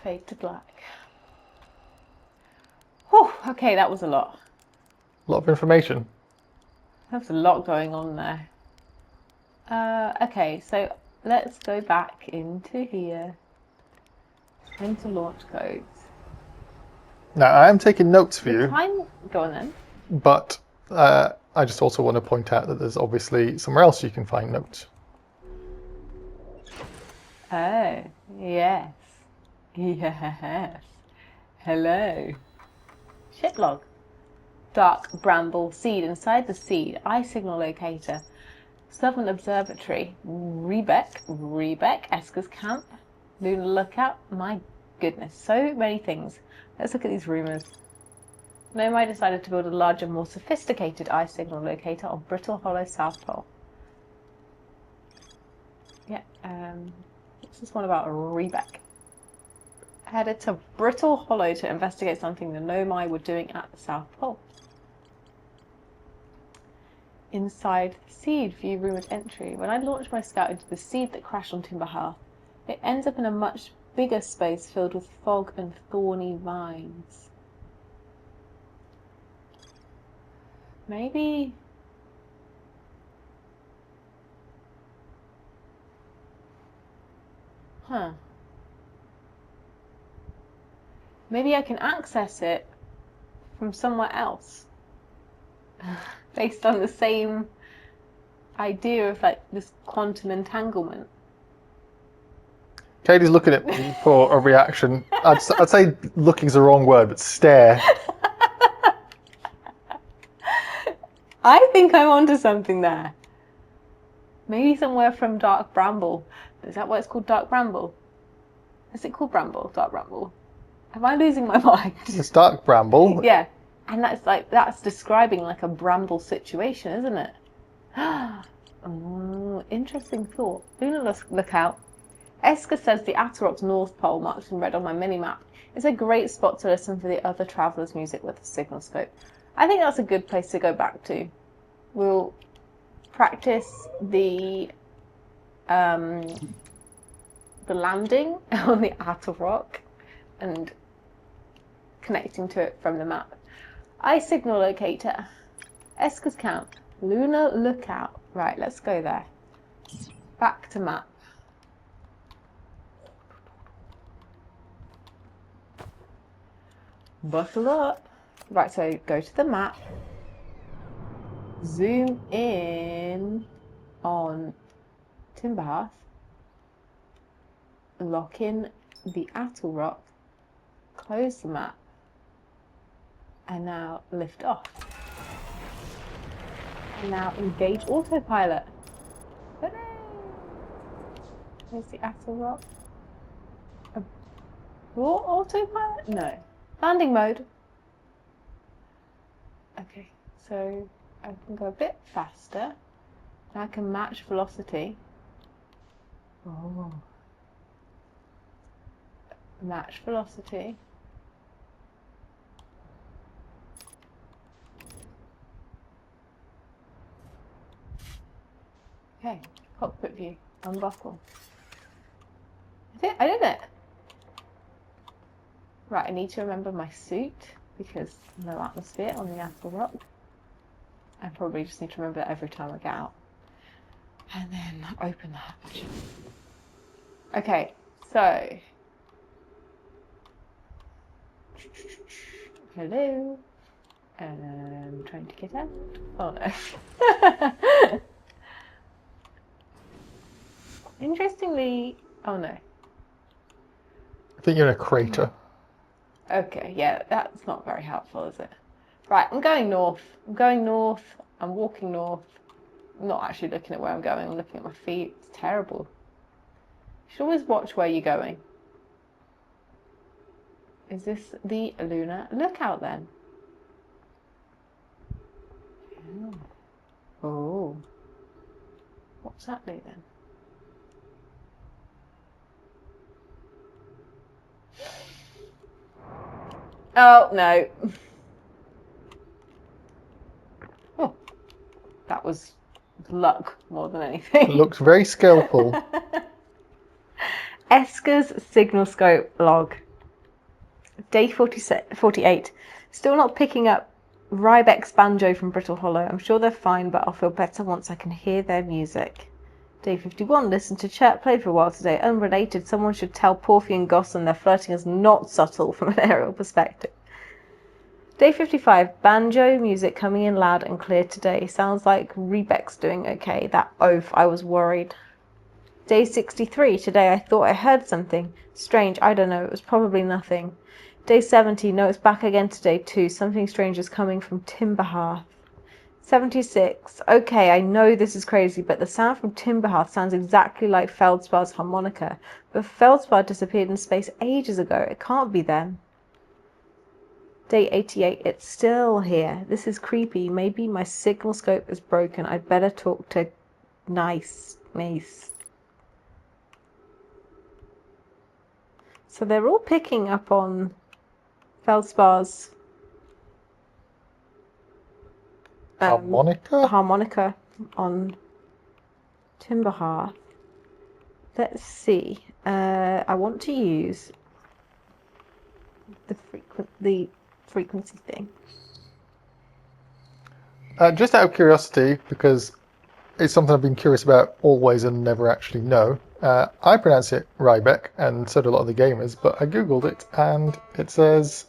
Fade to black. Whew, okay, that was a lot. A lot of information. There's a lot going on there. Okay, so let's go back into here. Into launch codes. Now, I am taking notes for you, Go on then. but I just also want to point out that there's obviously somewhere else you can find notes. Oh, yes. Yes. Hello. Ship log. Dark bramble seed. Inside the seed, eye signal locator. Southern Observatory. Rebeck. Esker's camp. Lunar lookout. My goodness, so many things. Let's look at these rumours. Nomai decided to build a larger, more sophisticated eye signal locator on Brittle Hollow South Pole. Yeah, what's this one about Rebeck? Headed to Brittle Hollow to investigate something the Nomai were doing at the South Pole. Inside the seed, view rumoured entry. When I launched my scout into the seed that crashed on Timber Hearth, it ends up in a much bigger space filled with fog and thorny vines. Maybe... Huh. Maybe I can access it from somewhere else. Based on the same idea of like this quantum entanglement. Katie's looking at me for a reaction. I'd say looking's the wrong word, but stare. I think I'm onto something there. Maybe somewhere from Dark Bramble. Is that why it's called Dark Bramble? Is it called Bramble? Dark Bramble? Am I losing my mind? It's dark bramble. Yeah. And that's describing like a bramble situation, isn't it? Interesting thought. Lunar lookout. Esker says the Atarok's North Pole, marked in red on my mini-map, is a great spot to listen for the other travellers' music with a Signalscope. I think that's a good place to go back to. We'll practice the landing on the Atarok and connecting to it from the map. Eye signal locator. Esker's camp. Lunar lookout. Right, let's go there. Back to map. Buckle up. Right, so go to the map. Zoom in on Timber Hearth. Lock in the Atarok. Close the map. And now lift off. And now engage autopilot. Hooray! Here's the Atarok. Autopilot? No. Landing mode. Okay, so I can go a bit faster. I can match velocity. Oh. Match velocity. Okay, cockpit view. Unbuckle. I did it. Right, I need to remember my suit because no atmosphere on the Atarok. I probably just need to remember that every time I get out. And then open the hatch. Okay, so. Hello. Trying to get out. Oh no. Interestingly, oh no. I think you're in a crater. Okay, yeah, that's not very helpful, is it? Right, I'm going north. I'm walking north. I'm not actually looking at where I'm going, I'm looking at my feet. It's terrible. You should always watch where you're going. Is this the lunar lookout then? Oh. What's that do then? Oh, no. Oh, that was luck more than anything. It looks very skillful. Esker's Signalscope log. Day 48. Still not picking up Rybeck's banjo from Brittle Hollow. I'm sure they're fine, but I'll feel better once I can hear their music. Day 51. Listen to Chet. Played for a while today. Unrelated. Someone should tell Porphy and Gosson their flirting is not subtle from an aerial perspective. Day 55. Banjo music coming in loud and clear today. Sounds like Rybeck's doing okay. That oaf, I was worried. Day 63. Today I thought I heard something. Strange, I don't know. It was probably nothing. Day 70. No, it's back again today too. Something strange is coming from Timberhearth. 76. Okay, I know this is crazy, but the sound from Timberhearth sounds exactly like Feldspar's harmonica. But Feldspar disappeared in space ages ago. It can't be them. Day 88. It's still here. This is creepy. Maybe my Signalscope is broken. I'd better talk to Nice. So they're all picking up on Feldspar's harmonica on Timberhearth. Let's see. I want to use the frequency thing. Just out of curiosity, because it's something I've been curious about always and never actually know. I pronounce it Rybeck, and so do a lot of the gamers, but I googled it and it says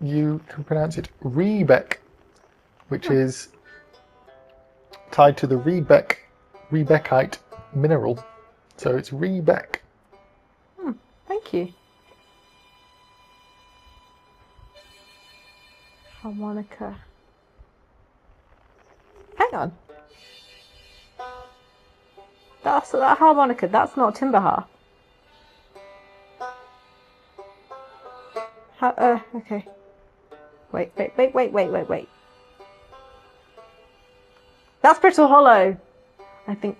you can pronounce it Rebeck, which is tied to the Rebeckite mineral. So it's Rebeck. Thank you. Harmonica. Hang on. That's that harmonica. That's not Timberhearth. Okay. Wait. That's Brittle Hollow. I think.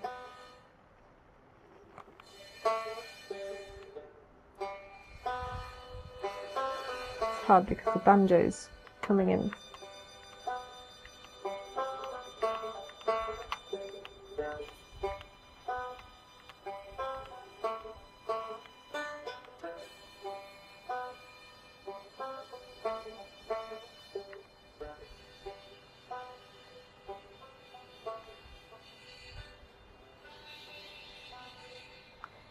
It's hard because the banjo's coming in.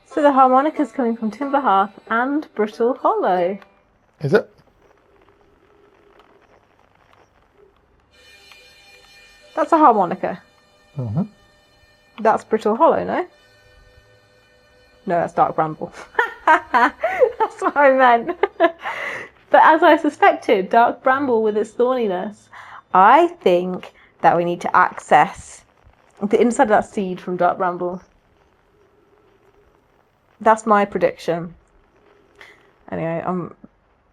So the harmonica's coming from Timberhearth and Brittle Hollow. Is it? That's a harmonica. Mm-hmm. That's Brittle Hollow, no? No, that's Dark Bramble. That's what I meant. But as I suspected, Dark Bramble with its thorniness, I think that we need to access the inside of that seed from Dark Bramble. That's my prediction. Anyway, I'm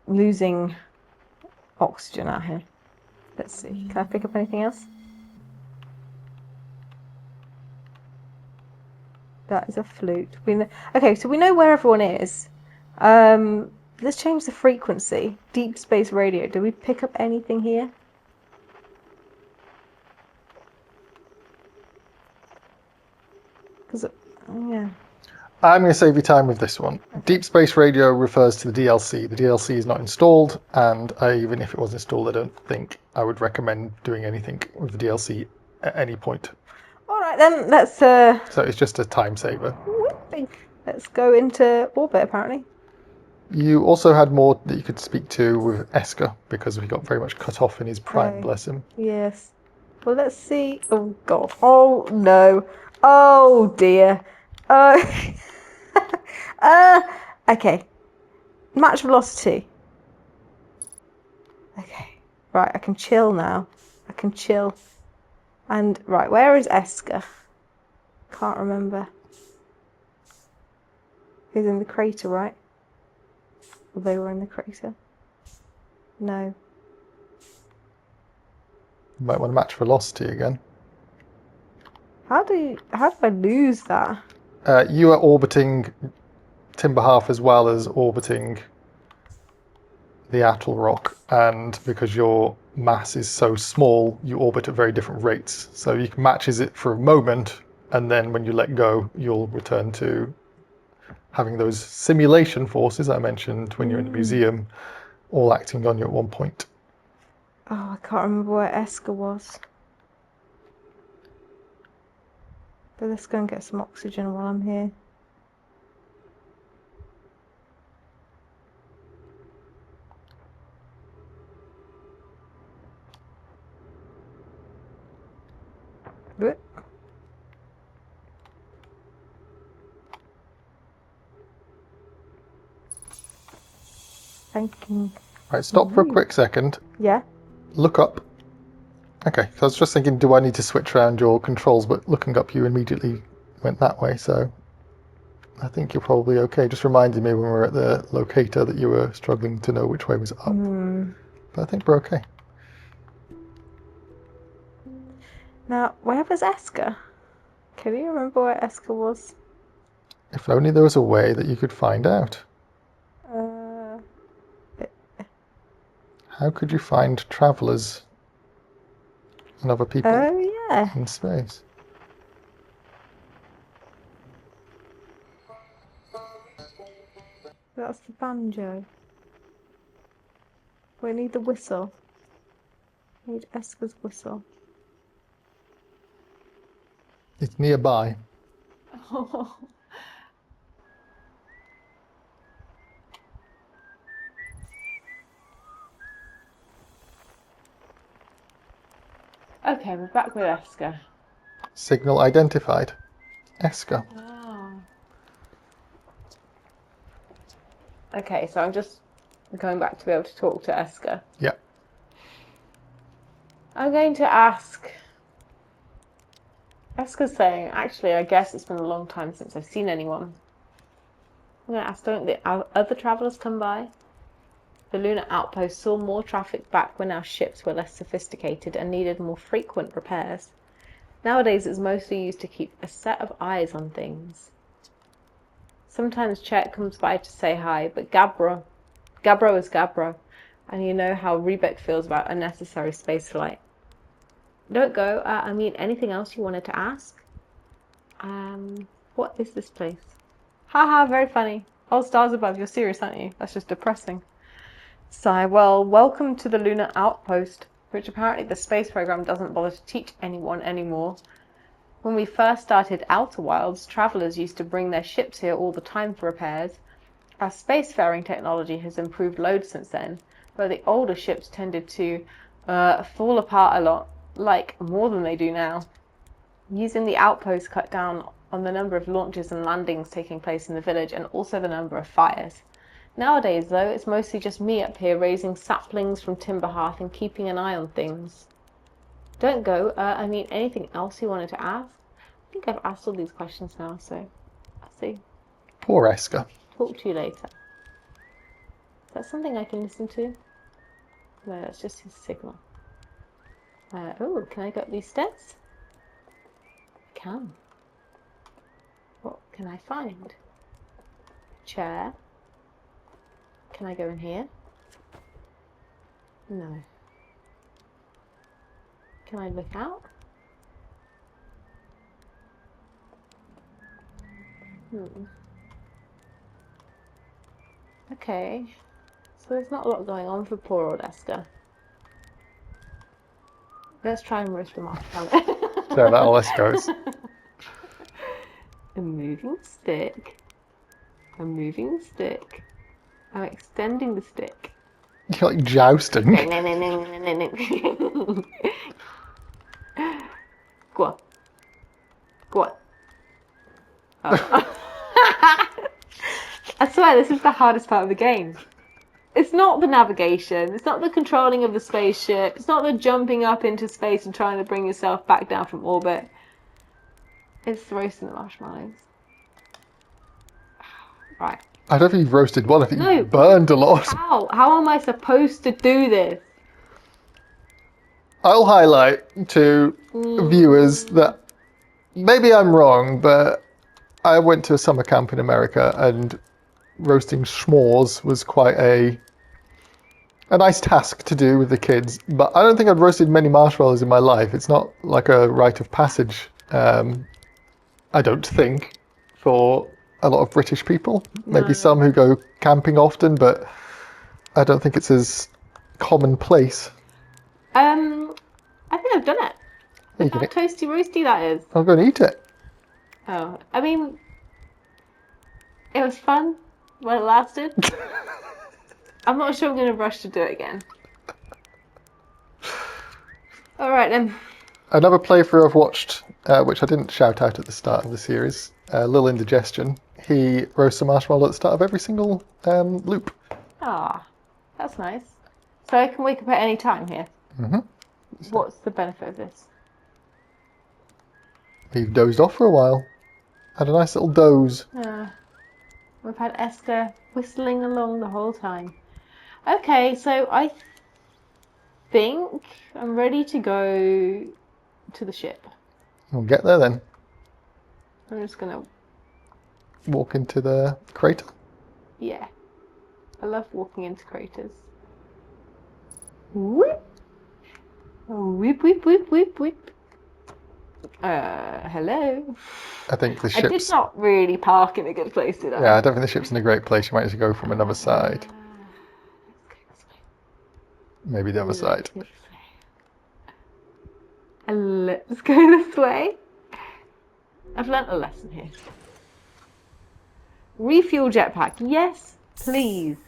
losing oxygen out here. Let's see. Can I pick up anything else? That is a flute. Okay, so we know where everyone is. Let's change the frequency. Deep space radio. Do we pick up anything here? Because, yeah. I'm going to save you time with this one. Deep space radio refers to the DLC. The DLC is not installed, and even if it was installed, I don't think I would recommend doing anything with the DLC at any point. All right then, let's. So it's just a time saver. Let's go into orbit. Apparently. You also had more that you could speak to with Esker because we got very much cut off in his prime. Bless him. Yes. Well, let's see. Oh God. Oh no. Oh dear. Okay. Match velocity. Okay. Right, I can chill now. I can chill. And, right, where is Esker? Can't remember. He's in the crater, right? Or they were in the crater? No. You might want to match velocity again. How do I lose that? You are orbiting Timberhearth as well as orbiting the Atoll Rock, and because your mass is so small, you orbit at very different rates. So you can matches it for a moment, and then when you let go, you'll return to having those simulation forces I mentioned when you're in the museum all acting on you at one point. Oh, I can't remember where Esker was. But let's go and get some oxygen while I'm here. Whoop. Thinking. Right, stop for a quick second. Yeah. Look up. Okay, so I was just thinking, do I need to switch around your controls? But looking up, you immediately went that way, so I think you're probably okay. Just reminded me when we were at the locator that you were struggling to know which way was up. But I think we're okay. Now, where was Esker? Can you remember where Esker was? If only there was a way that you could find out. How could you find travelers and other people in space? That's the banjo. We need the whistle. We need Esker's whistle. It's nearby. Okay, we're back with Esker. Signal identified. Esker. Wow. Okay, so I'm just going back to be able to talk to Esker. Yeah. I'm going to ask... Esker's saying, actually, I guess it's been a long time since I've seen anyone. I'm going to ask, don't the other travellers come by? The lunar outpost saw more traffic back when our ships were less sophisticated and needed more frequent repairs. Nowadays, it's mostly used to keep a set of eyes on things. Sometimes Chet comes by to say hi, but Gabro is Gabro, and you know how Rebek feels about unnecessary space flight. Don't go. I mean, anything else you wanted to ask? What is this place? Haha, very funny. All stars above, you're serious, aren't you? That's just depressing. Sigh, well, welcome to the lunar outpost, which apparently the space program doesn't bother to teach anyone anymore. When we first started Outer Wilds, travellers used to bring their ships here all the time for repairs. Our spacefaring technology has improved loads since then, but the older ships tended to fall apart a lot, like more than they do now. Using the outpost cut down on the number of launches and landings taking place in the village and also the number of fires. Nowadays, though, it's mostly just me up here raising saplings from timber hearth and keeping an eye on things. Don't go. I mean, anything else you wanted to ask? I think I've asked all these questions now, so I'll see. Poor Esker. Talk to you later. Is that something I can listen to? No, that's just his signal. Oh, can I go up these stairs? I can. What can I find? Chair. Can I go in here? No. Can I look out? Okay. So there's not a lot going on for poor old Esker. Let's try and roast the marshmallow. So that all this goes. A moving stick. A moving stick. I'm extending the stick. You're like jousting. Go on. Go on. Oh. I swear, this is the hardest part of the game. It's not the navigation. It's not the controlling of the spaceship. It's not the jumping up into space and trying to bring yourself back down from orbit. It's roasting the marshmallows. Right. I don't think you've roasted one. I think you've burned a lot. How? How am I supposed to do this? I'll highlight to viewers that maybe I'm wrong, but I went to a summer camp in America and roasting s'mores was quite a nice task to do with the kids. But I don't think I've roasted many marshmallows in my life. It's not like a rite of passage, I don't think, for a lot of British people. Maybe No. some who go camping often, but I don't think it's as commonplace. I think I've done it. You Look can how toasty roasty that is. I'm going to eat it. Oh, I mean, it was fun while it lasted. I'm not sure I'm going to rush to do it again. All right then. Another playthrough I've watched, which I didn't shout out at the start of the series, Lil Indigestion. He roasts a marshmallow at the start of every single loop. Ah, that's nice. So I can wake up at any time here. Mm-hmm. What's the benefit of this? You've dozed off for a while. Had a nice little doze. We've had Esker whistling along the whole time. Okay, so I think I'm ready to go to the ship. We'll get there then. I'm just gonna, Walk into the crater. yeah. I love walking into craters. Whip! Whip, whip, whip, whip, whip. Hello? I think the I did ship's... not really park in a good place, did I? Yeah, I don't think the ship's in a great place. You might need to go from another side. Maybe the other side. Let's go this way. I've learnt a lesson here. Refuel jetpack. Yes, please.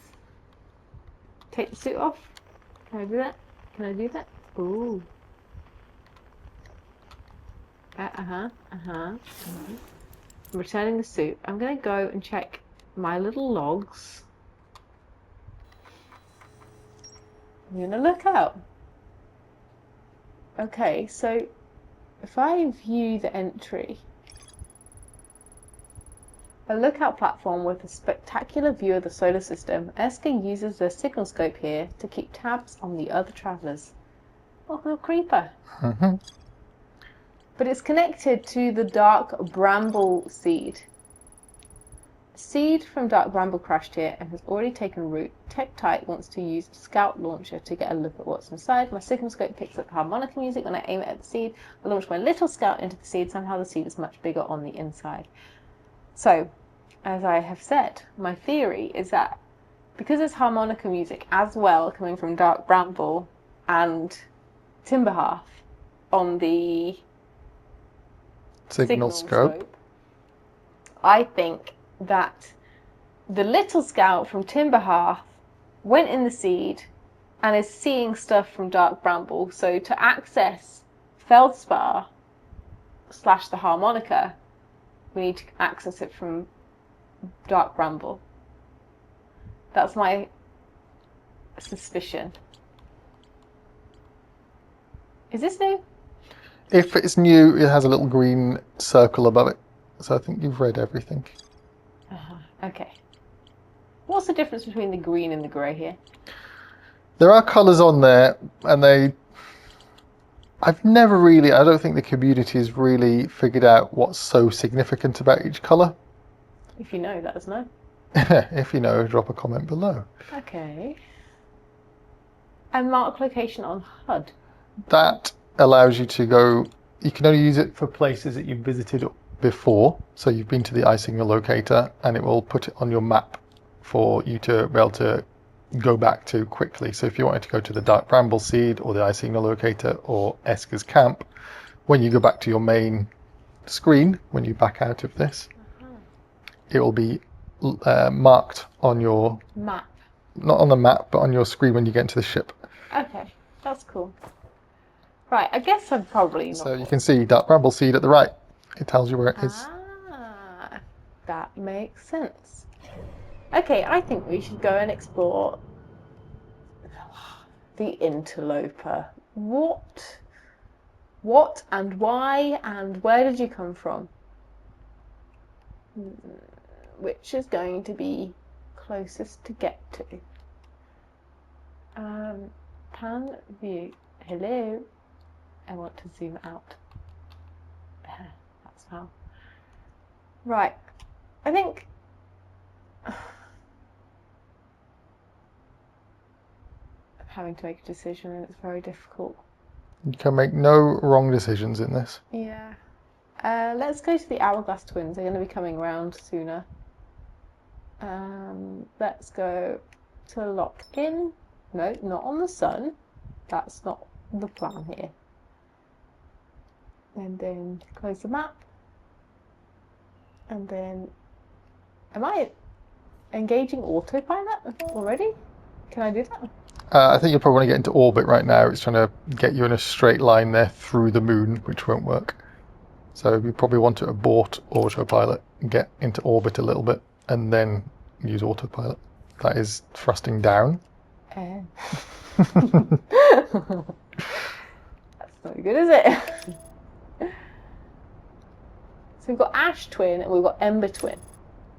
Take the suit off. Can I do that? Can I do that? Ooh. I'm returning the suit. I'm going to go and check my little logs. I'm going to look out. Okay, so if I view the entry, a lookout platform with a spectacular view of the solar system, Esker uses the Signalscope here to keep tabs on the other travellers. Oh, little creeper. Mm-hmm. But it's connected to the dark bramble seed. Seed from dark bramble crashed here and has already taken root. Tektite wants to use a scout launcher to get a look at what's inside. My Signalscope picks up harmonica music when I aim it at the seed. I launch my little scout into the seed. Somehow the seed is much bigger on the inside. So, as I have said, my theory is that because there's harmonica music as well coming from dark bramble and timber hearth on the Signalscope. I think that the little scout from Timberhearth went in the seed and is seeing stuff from dark bramble. So to access Feldspar / the harmonica, we need to access it from dark bramble. That's my suspicion. Is this new? If it's new, it has a little green circle above it. So I think you've read everything. Okay. What's the difference between the green and the grey here? There are colours on there, and I don't think the community has really figured out what's so significant about each colour. If you know, let us know. If you know, drop a comment below. Okay. And mark location on HUD. That allows you to go, you can only use it for places that you've visited before. So you've been to the iSignal locator and it will put it on your map for you to be able to go back to quickly. So if you wanted to go to the Dark Bramble Seed or the iSignal locator or Esker's camp, when you go back to your main screen, when you back out of this, it will be marked on your map. Not on the map, but on your screen when you get into the ship. Okay, that's cool. Right, I guess I'm probably not. So you can see Dark Bramble Seed at the right. It tells you where it is. Ah, that makes sense. Okay, I think we should go and explore the interloper. What and why and where did you come from? Which is going to be closest to get to? Pan view. Hello. I want to zoom out. That's how. Right. I think I'm having to make a decision and it's very difficult. You can make no wrong decisions in this. Yeah. Let's go to the Hourglass Twins. They're going to be coming around sooner. Let's go to lock in. No, not on the sun. That's not the plan here. And then close the map. And then, am I engaging autopilot already? Can I do that? I think you'll probably want to get into orbit right now. It's trying to get you in a straight line there through the moon, which won't work. So you probably want to abort autopilot, get into orbit a little bit, and then use autopilot. That is thrusting down. That's not good, is it? So we've got Ash Twin and we've got Ember Twin.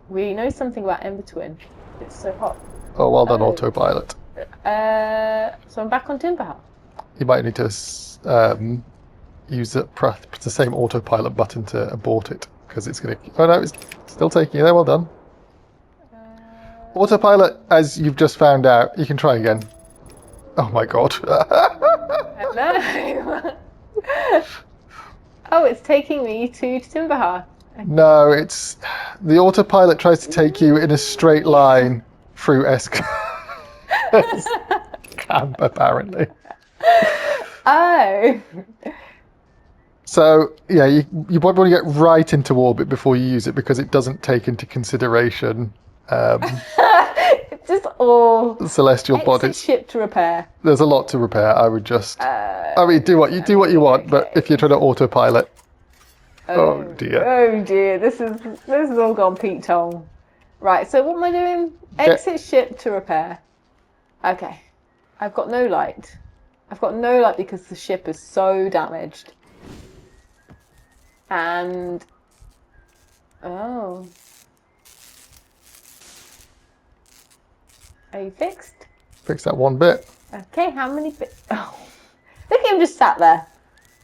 We know something about Ember Twin. It's so hot. Oh, well done, autopilot. So I'm back on Timberhouse. You might need to use the same autopilot button to abort it, because it's going to... Oh no, it's still taking you there, well done. Autopilot, as you've just found out, you can try again. Oh my god. Hello. Oh, it's taking me to Timberhouse. No, it's... The autopilot tries to take you in a straight line through Esker. Camp, apparently. Oh. So, yeah, you probably want to get right into orbit before you use it, because it doesn't take into consideration It's just all celestial bodies. ship to repair. There's a lot to repair. I would just... I mean, do what you want, but if you're trying to autopilot... Oh dear. Oh dear, this is all gone Pete Tong. Right, so what am I doing? Exit ship to repair. Okay. I've got no light. I've got no light because the ship is so damaged. And... Oh. Are you fixed? Fix that one bit. Okay, how many bits? Oh. Look at him just sat there.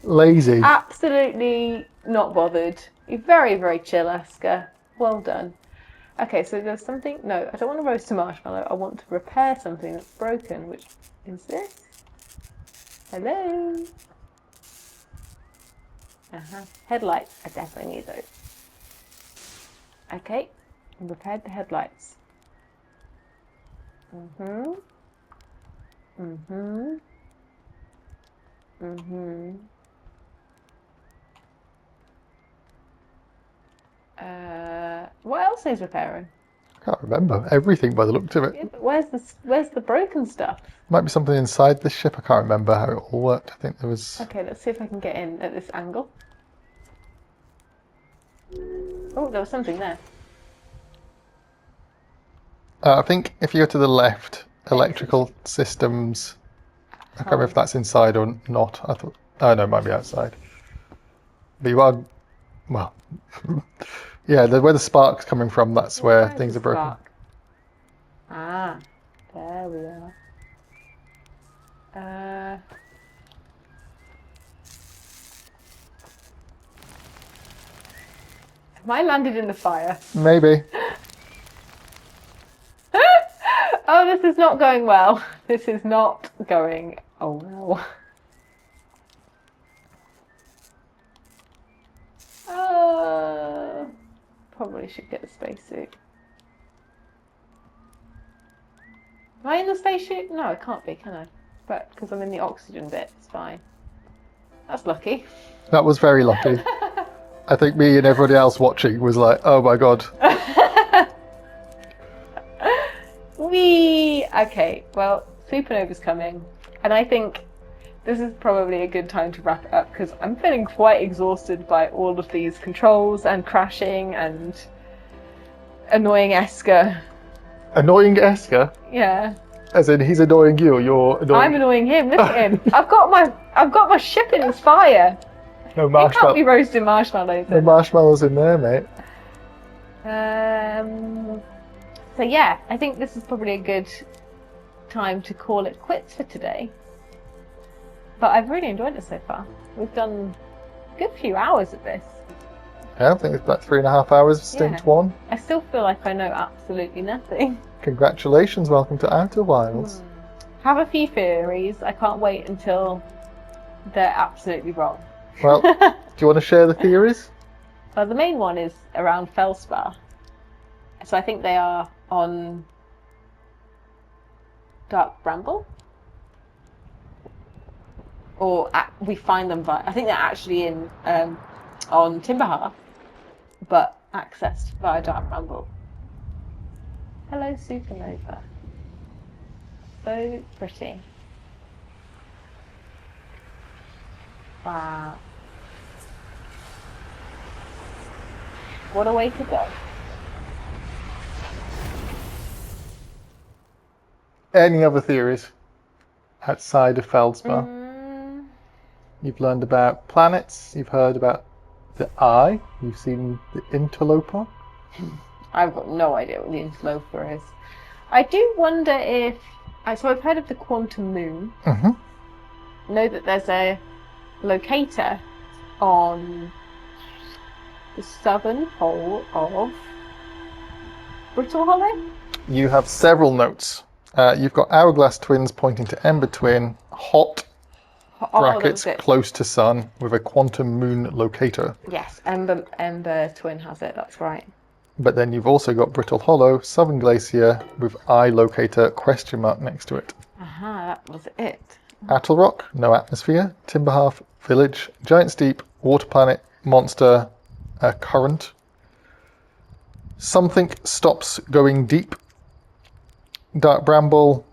Lazy. Absolutely not bothered. You're very, very chill, Esker. Well done. Okay, so there's something... No, I don't want to roast a marshmallow. I want to repair something that's broken, which is this. Hello? Headlights. I definitely need those. Okay, I repaired the headlights. What else is repairing? I can't remember everything by the looks of it. Yeah, but where's the broken stuff? Might be something inside the ship. I can't remember how it all worked. I think there was... Okay, let's see if I can get in at this angle. Oh, there was something there. I think if you go to the left, electrical systems... I can't remember if that's inside or not. I thought... Oh no, it might be outside. But you are... Well... Yeah, where the spark's coming from, that's where things are broken. Spark? Ah, there we are. Have I landed in the fire? Maybe. Oh, this is not going well. This is not going... Oh, no. Probably should get a spacesuit. Am I in the spacesuit? No, I can't be, can I? But because I'm in the oxygen bit, it's fine. That's lucky. That was very lucky. I think me and everybody else watching was like, oh my god. Whee! Okay, well, supernova's coming. And I think this is probably a good time to wrap it up because I'm feeling quite exhausted by all of these controls and crashing and annoying Esker. Annoying Esker? Yeah. As in he's annoying you or you're annoying... I'm annoying him, look at him. I've got my ship in his fire. No You marshmallows. can't be roasting marshmallows. No marshmallows in there, mate. So yeah, I think this is probably a good time to call it quits for today. But I've really enjoyed it so far. We've done a good few hours of this. Yeah, I think it's about 3.5 hours of stint one. I still feel like I know absolutely nothing. Congratulations, welcome to Outer Wilds. Have a few theories. I can't wait until they're absolutely wrong. Well, do you want to share the theories? Well, the main one is around Feldspar. So I think they are on Dark Bramble. Or we find them I think they're actually in on Timberhearth, but accessed via Dark Bramble. Hello, supernova. So pretty. Wow. What a way to go. Any other theories outside of Feldspar? You've learned about planets, you've heard about the eye, you've seen the interloper. I've got no idea what the interloper is. I do wonder if... So I've heard of the quantum moon. Mm-hmm. Know that there's a locator on the southern pole of Brittle Hollow. You have several notes. You've got hourglass twins pointing to Ember twin, hot brackets close to sun with a quantum moon locator. Yes, Ember twin has it, that's right. But then you've also got Brittle Hollow, Southern Glacier with eye locator question mark next to it. Aha, that was it. Attle Rock, no atmosphere. Timberhearth, village. Giant Steep, water planet, monster, current. Something stops going deep. Dark Bramble,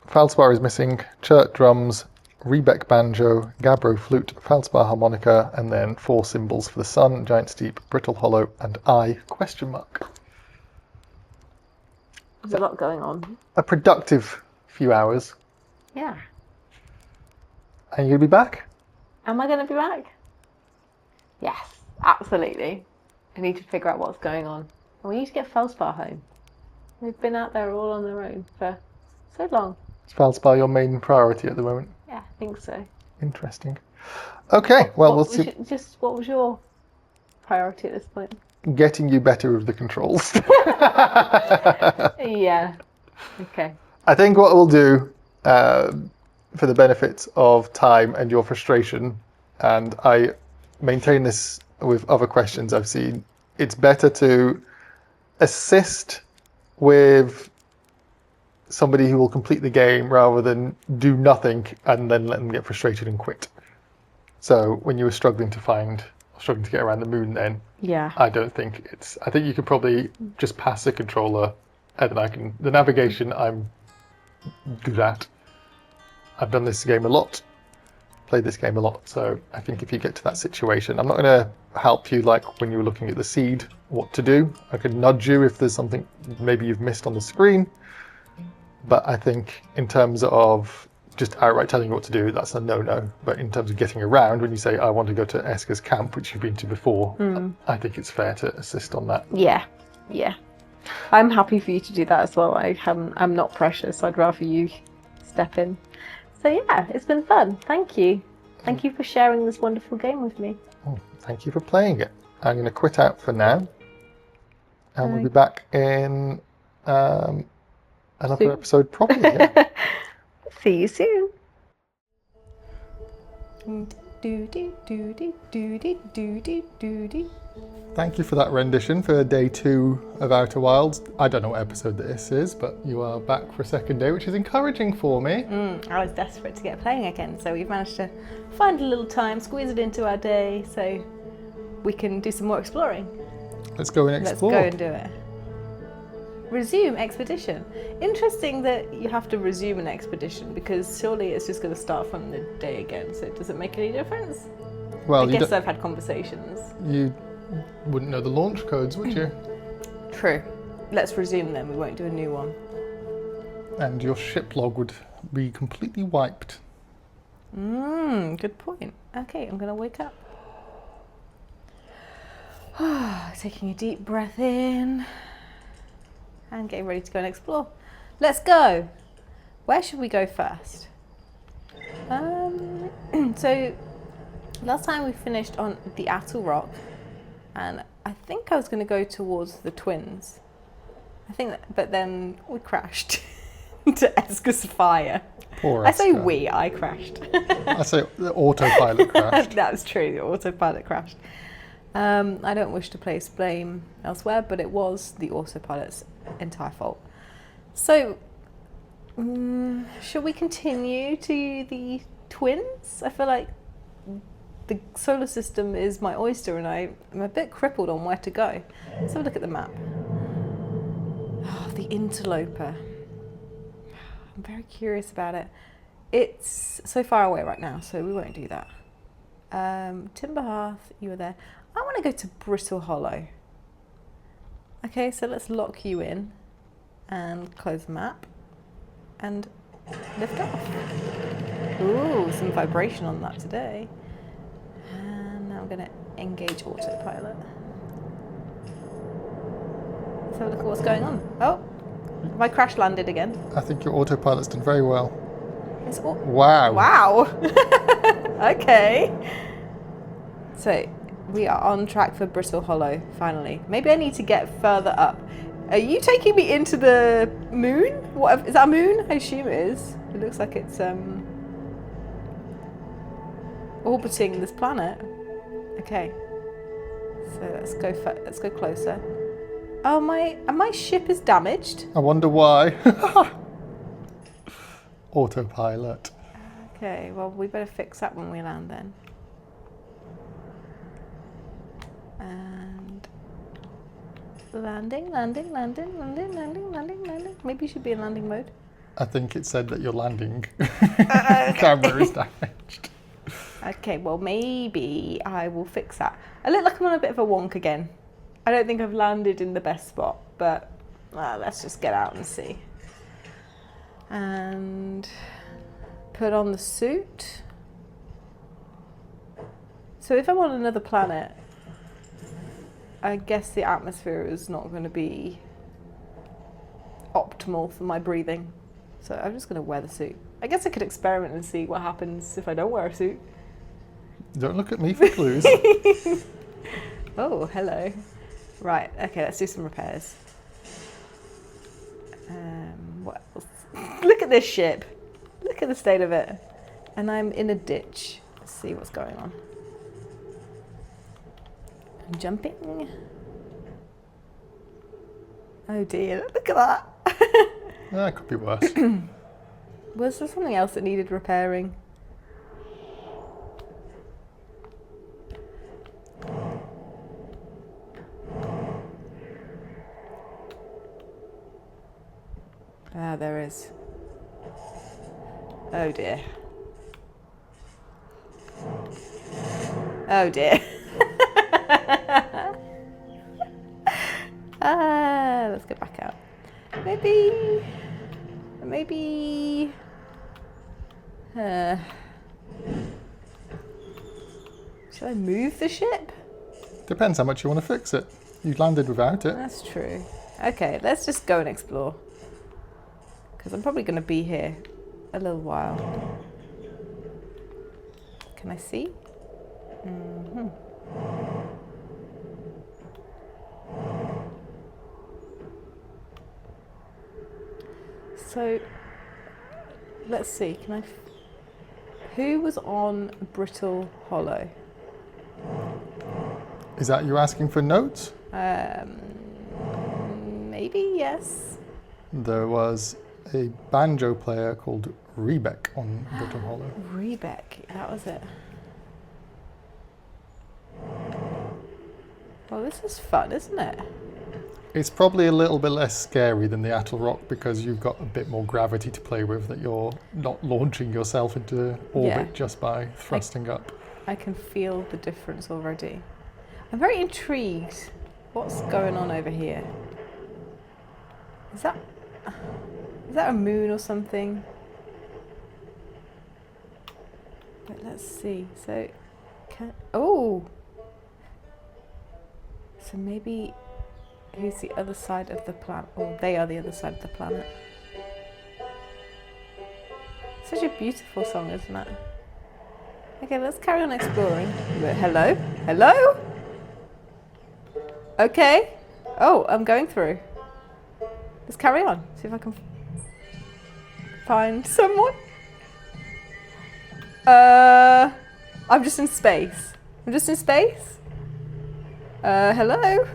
Feldspar is missing. Church drums, Rebec banjo, Gabbro flute, Feldspar harmonica, and then 4 symbols for the sun, Giant Steep, Brittle Hollow, and eye question mark. There's a lot going on. A productive few hours. Yeah. And you'll be back? Am I going to be back? Yes, absolutely. I need to figure out what's going on. And we need to get Feldspar home. They've been out there all on their own for so long. Is Feldspar your main priority at the moment? Yeah, I think so. Interesting. Okay, well, we'll see. What was your priority at this point? Getting you better with the controls. Yeah. Okay. I think what we'll do, for the benefits of time and your frustration, and I maintain this with other questions I've seen, it's better to assist with somebody who will complete the game rather than do nothing and then let them get frustrated and quit. So when you were struggling to get around the moon then, yeah, I think you could probably just pass the controller and then the navigation I'm good at. I've done this game a lot, played this game a lot, so I think if you get to that situation, I'm not going to help you like when you were looking at the seed, what to do. I could nudge you if there's something maybe you've missed on the screen. But I think in terms of just outright telling you what to do, that's a no-no. But in terms of getting around, when you say, I want to go to Esker's camp, which you've been to before, I think it's fair to assist on that. Yeah. I'm happy for you to do that as well. I'm not precious. I'd rather you step in. So yeah, it's been fun. Thank you. Thank you for sharing this wonderful game with me. Oh, thank you for playing it. I'm going to quit out for now. And we'll be back in another episode probably. Yeah. See you soon. Thank you for that rendition for day 2 of Outer Wilds. I don't know what episode this is, but you are back for a second day, which is encouraging for me. I was desperate to get playing again, so we've managed to find a little time, squeeze it into our day, so we can do some more exploring. Let's go and explore. Let's go and do it. Resume expedition. Interesting that you have to resume an expedition, because surely it's just going to start from the day again, so does it make any difference? Well, I guess I've had conversations. You wouldn't know the launch codes, would you? True. Let's resume them, we won't do a new one. And your ship log would be completely wiped. Good point. Okay, I'm going to wake up. Taking a deep breath in. And getting ready to go and explore. Let's go! Where should we go first? So, last time we finished on the Attle Rock, and I think I was going to go towards the twins. But then we crashed into Esker's fire. Poor I say Esker. I crashed. I say the autopilot crashed. That's true, the autopilot crashed. I don't wish to place blame elsewhere, but it was the autopilot's entire fault. So, should we continue to the twins? I feel like the solar system is my oyster and I'm a bit crippled on where to go. Let's have a look at the map. Oh, the interloper. I'm very curious about it. It's so far away right now, so we won't do that. Timber Hearth, you were there. I want to go to Brittle Hollow. Okay, so let's lock you in and close the map and lift off. Ooh, some vibration on that today. And now I'm going to engage autopilot. Let's have a look at what's going on. Oh, have I crash landed again? I think your autopilot's done very well. It's Wow. Wow. Okay. So we are on track for Brittle Hollow, finally. Maybe I need to get further up. Are you taking me into the moon? What is that, a moon? I assume it is. It looks like it's orbiting this planet. Okay. So let's go closer. Oh, my ship is damaged. I wonder why. Autopilot. Okay, well, we better fix that when we land then. And landing. Maybe you should be in landing mode. I think it said that your landing camera is damaged. Okay, well, maybe I will fix that. I look like I'm on a bit of a wonk again. I don't think I've landed in the best spot, but let's just get out and see. And put on the suit. So if I'm on another planet, I guess the atmosphere is not going to be optimal for my breathing. So I'm just going to wear the suit. I guess I could experiment and see what happens if I don't wear a suit. Don't look at me for clues. Oh, hello. Right, okay, let's do some repairs. What else? Look at this ship. Look at the state of it. And I'm in a ditch. Let's see what's going on. I'm jumping. Oh dear, look at that. That could be worse. Was there something else that needed repairing? Ah, there is. Oh dear. Oh dear. Let's get back out. Maybe. Should I move the ship? Depends how much you want to fix it. You landed without it. That's true. Okay, let's just go and explore. Because I'm probably going to be here a little while. Can I see? Mm-hmm. So, let's see. Who was on Brittle Hollow? Is that you asking for notes? Maybe, yes. There was a banjo player called Rebeck on Brittle Hollow. Rebeck, that was it. Well, this is fun, isn't it? It's probably a little bit less scary than the Atl Rock because you've got a bit more gravity to play with, that you're not launching yourself into orbit just by thrusting up. I can feel the difference already. I'm very intrigued. What's going on over here? Is that a moon or something? But let's see. So, so maybe who's the other side of the planet? Or they are the other side of the planet. Such a beautiful song, isn't it? Okay, let's carry on exploring. Hello? Hello? Okay. Oh, I'm going through. Let's carry on. See if I can find someone. I'm just in space. I'm just in space? Hello?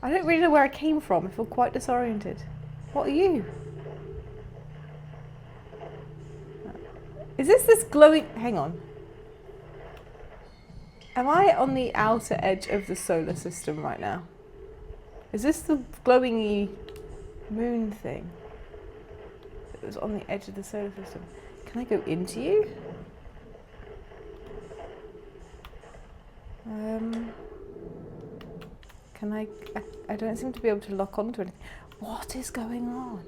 I don't really know where I came from. I feel quite disoriented. What are you? Is this glowing... Hang on. Am I on the outer edge of the solar system right now? Is this the glowingy moon thing? It was on the edge of the solar system. Can I go into you? Can I don't seem to be able to lock onto anything. What is going on?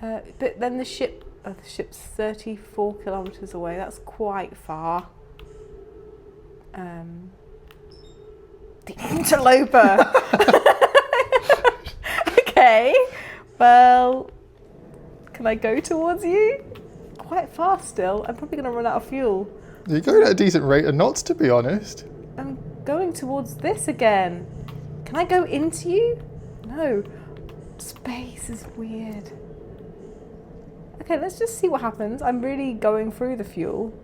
But then the ship's 34 kilometers away. That's quite far. The interloper. Okay. Well, can I go towards you? Quite far still. I'm probably going to run out of fuel. You're going at a decent rate of knots, to be honest. I'm going towards this again. Can I go into you? No. Space is weird. Okay, let's just see what happens. I'm really going through the fuel.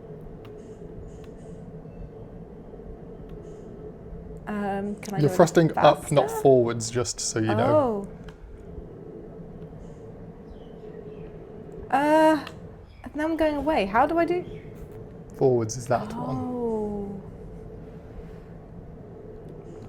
Can I You're go thrusting up, faster? not forwards, just so you know. Now I'm going away. How do I do? Forwards is that one. Oh.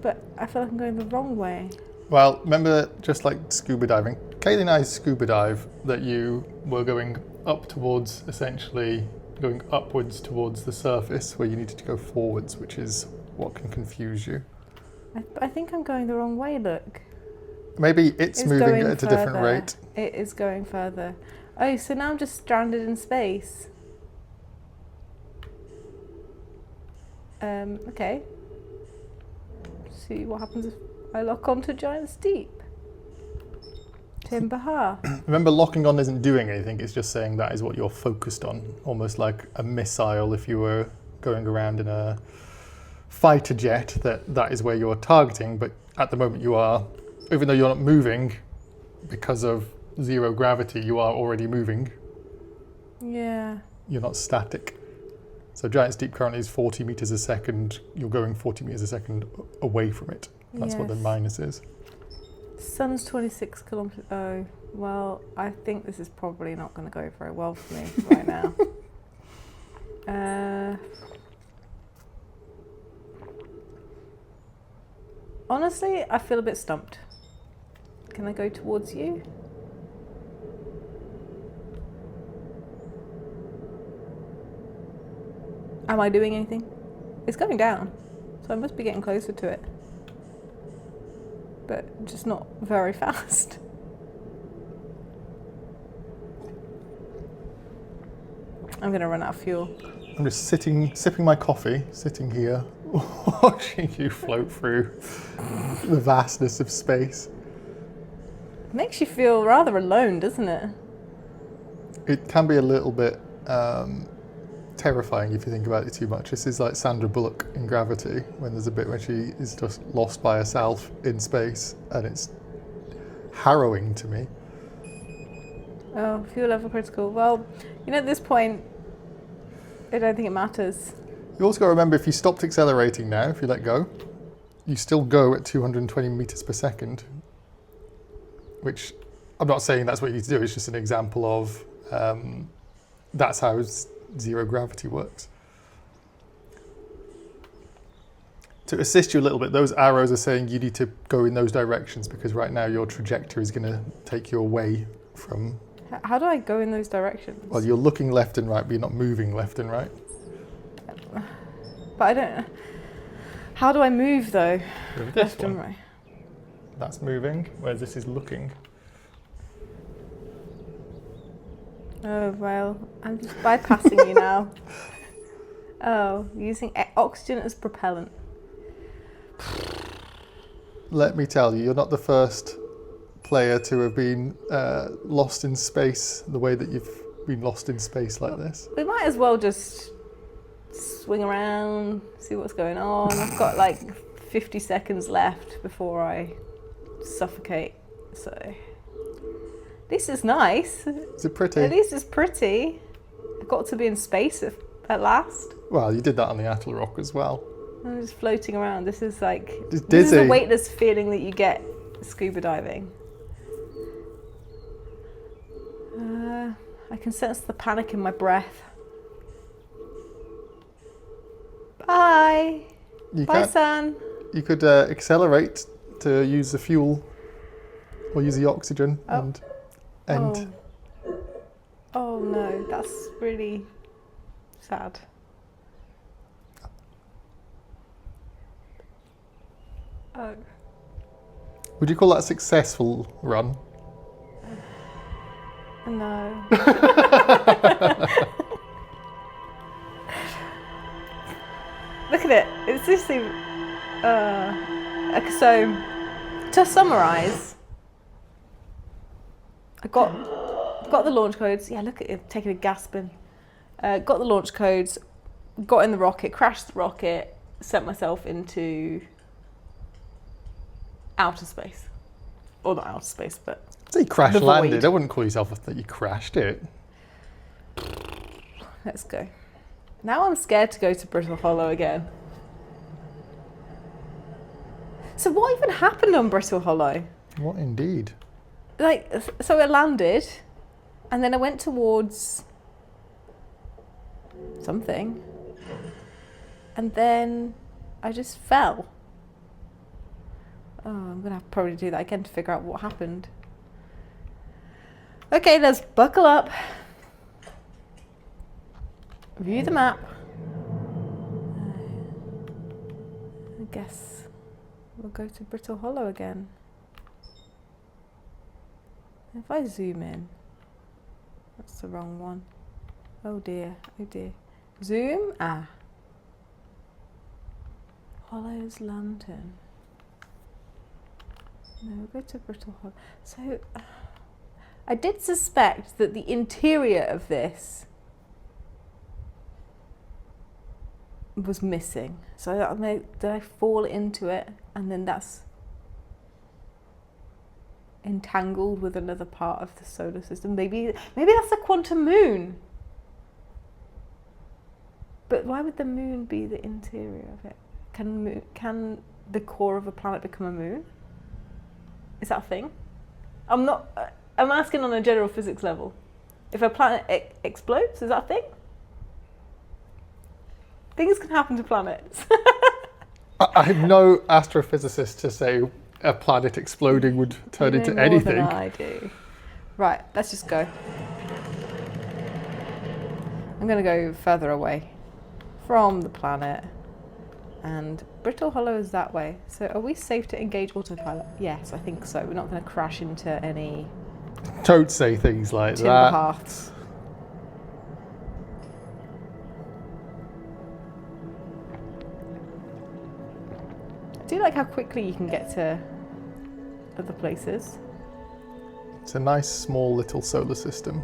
But I feel like I'm going the wrong way. Well, remember, just like scuba diving, Kayleigh and I's scuba dive, that you were going up towards, essentially going upwards towards the surface, where you needed to go forwards, which is what can confuse you. I think I'm going the wrong way, look. Maybe it's moving at a different further. rate. It is going further. Oh, so now I'm just stranded in space. Okay. See what happens if I lock onto Giant Steep. Timber. Remember, locking on isn't doing anything, it's just saying that is what you're focused on. Almost like a missile if you were going around in a fighter jet, that is where you're targeting, but at the moment you are, even though you're not moving, because of zero gravity, you are already moving. Yeah. You're not static. So Giant Steep currently is 40 meters a second. You're going 40 meters a second away from it. That's what the minus is. Sun's 26 kilometers. Oh, well, I think this is probably not going to go very well for me right now. Honestly, I feel a bit stumped. Can I go towards you? Am I doing anything? It's going down, so I must be getting closer to it. But just not very fast. I'm gonna run out of fuel. I'm just sipping my coffee, sitting here, watching you float through the vastness of space. It makes you feel rather alone, doesn't it? It can be a little bit terrifying if you think about it too much. This is like Sandra Bullock in Gravity, when there's a bit where she is just lost by herself in space, and it's harrowing to me. Oh, fuel level critical. Well, you know, at this point, I don't think it matters. You also got to remember, if you stopped accelerating now, if you let go, you still go at 220 meters per second, which I'm not saying that's what you need to do, it's just an example of that's how zero gravity works. To assist you a little bit, those arrows are saying you need to go in those directions, because right now your trajectory is going to take you away from... How do I go in those directions? Well, you're looking left and right, but you're not moving left and right. But I don't... How do I move, though? With Left this and one. right. That's moving, whereas this is looking. Oh, well, I'm just bypassing you now. Oh, using oxygen as propellant. Let me tell you, you're not the first player to have been lost in space the way that you've been lost in space like this. We might as well just swing around, see what's going on. I've got like 50 seconds left before I suffocate, so... This is nice. Is it pretty? At least it's pretty. I got to be in space at last. Well, you did that on the Atl Rock as well. I'm just floating around. This is like... Just This is the dizzy. weightless feeling that you get scuba diving. I can sense the panic in my breath. Bye. Bye, son. You could accelerate to use the fuel or use the oxygen and end. Oh no, that's really sad. Oh. Would you call that a successful run? No. Look at it. It's just so to summarise, I got the launch codes. Yeah, look at it, taking a gasping. Got the launch codes, got in the rocket, crashed the rocket, sent myself into outer space. Or not outer space, but So you crash the landed. void. I wouldn't call yourself that you crashed it. Let's go. Now I'm scared to go to Brittle Hollow again. So what even happened on Brittle Hollow? What indeed? Like, so I landed, and then I went towards something, and then I just fell. Oh, I'm gonna have to probably do that again to figure out what happened. Okay, let's buckle up. View the map. I guess we'll go to Brittle Hollow again. If I zoom in, that's the wrong one. Oh dear, oh dear. Zoom, Hollow's lantern. No, we'll go to Brittle Hollow. So, I did suspect that the interior of this was missing. So did I fall into it and then that's entangled with another part of the solar system? Maybe that's a quantum moon. But why would the moon be the interior of it? Can the core of a planet become a moon? Is that a thing? I'm asking on a general physics level. If a planet explodes, is that a thing? Things can happen to planets. I'm no astrophysicist to say a planet exploding would turn You know into more anything. than I do. Right, let's just go. I'm going to go further away from the planet. And Brittle Hollow is that way. So are we safe to engage autopilot? Yes, I think so. We're not going to crash into any Don't say things like timber that. paths. I do like how quickly you can get to other places. It's a nice small little solar system.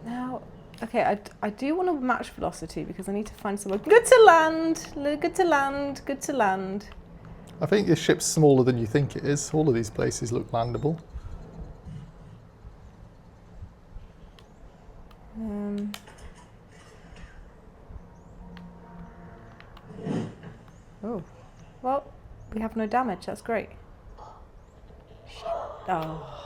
Now, okay, I do want to match velocity because I need to find somewhere good to land, good to land, good to land. I think this ship's smaller than you think it is. All of these places look landable. Oh, well, we have no damage. That's great. Shit. Oh.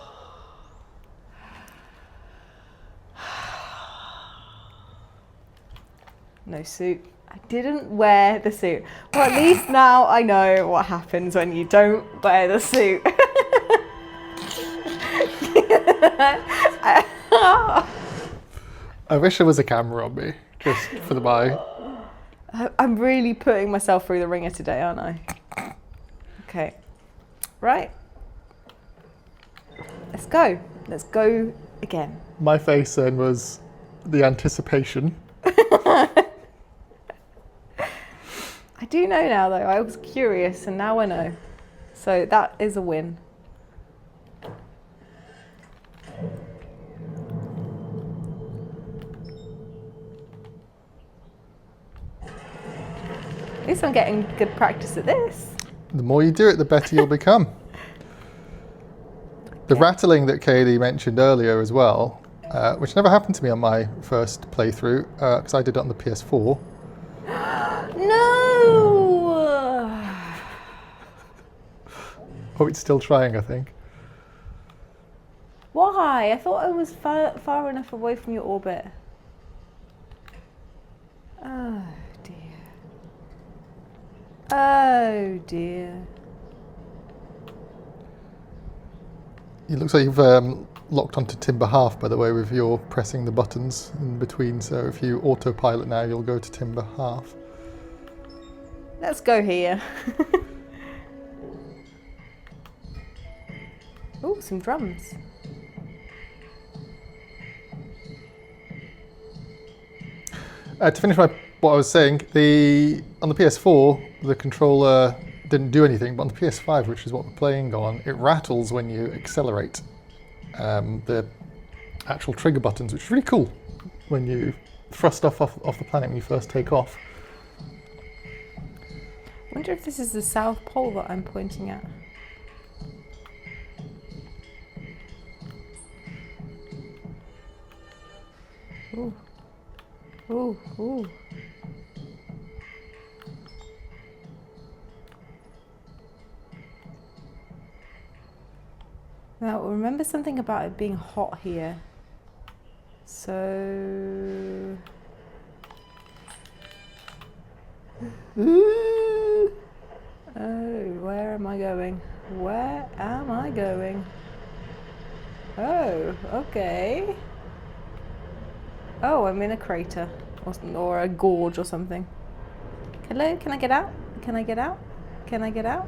No suit. I didn't wear the suit. Well, at least now I know what happens when you don't wear the suit. I wish there was a camera on me, just for the buy. I'm really putting myself through the ringer today, aren't I? Okay. Right. Let's go. Let's go again. My face then was the anticipation. I do know now, though. I was curious, and now I know. So that is a win. At least I'm getting good practice at this. The more you do it, the better you'll become. The rattling that Kayleigh mentioned earlier as well, which never happened to me on my first playthrough, because I did it on the PS4. No! Oh, it's still trying, I think. Why? I thought I was far enough away from your orbit. Oh dear. Oh dear. It looks like you've locked onto Timber Half, by the way, with your pressing the buttons in between. So if you autopilot now, you'll go to Timber Half. Let's go here. Oh, some drums. To finish what I was saying, on the PS4, the controller didn't do anything, but on the PS5, which is what we're playing on, it rattles when you accelerate. The actual trigger buttons, which is really cool when you thrust off the planet when you first take off. I wonder if this is the South Pole that I'm pointing at. Ooh. Ooh, ooh. Now, remember something about it being hot here. So... Ooh. Oh, where am I going? Where am I going? Oh, okay. Oh, I'm in a crater. Or a gorge or something. Hello, can I get out? Can I get out? Can I get out?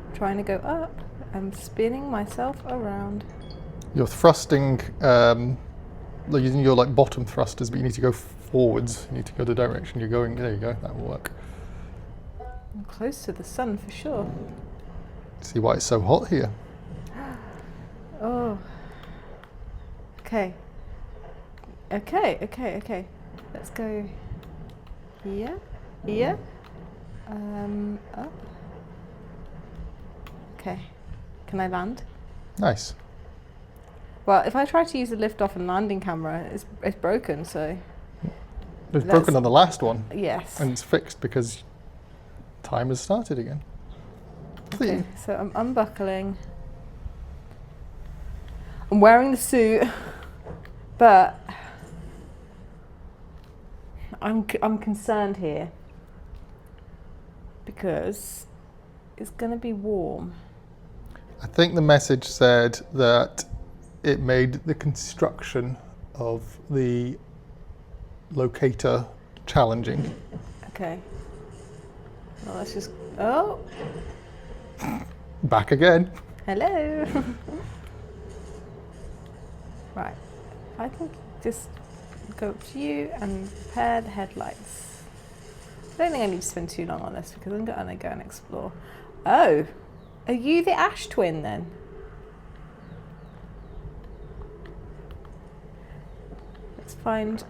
I'm trying to go up. I'm spinning myself around. You're thrusting, using your bottom thrusters, but you need to go forwards. You need to go the direction you're going. There you go, that will work. I'm close to the sun for sure. See why it's so hot here. Oh. Okay. Okay. Let's go here. Up. Okay. Can I land? Nice. Well, if I try to use the lift-off and landing camera, it's broken, so... It's broken on the last one. Yes. And it's fixed because time has started again. Okay, so I'm unbuckling. I'm wearing the suit, but I'm concerned here because it's going to be warm. I think the message said that it made the construction of the locator challenging. Okay. Well, let's just... Oh! Back again. Hello! Right. I can just go up to you and pair the headlights. I don't think I need to spend too long on this because I'm going to go and explore. Oh! Are you the Ash twin then? Let's find...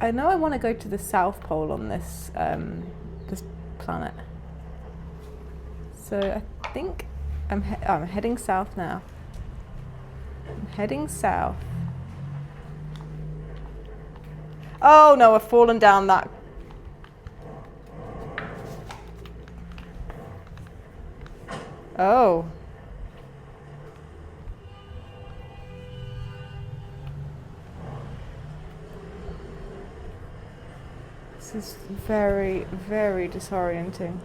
I know I want to go to the South Pole on this this planet. So I think I'm heading south now. I'm heading south. Oh no, I've fallen down that. Oh. This is very, very disorienting.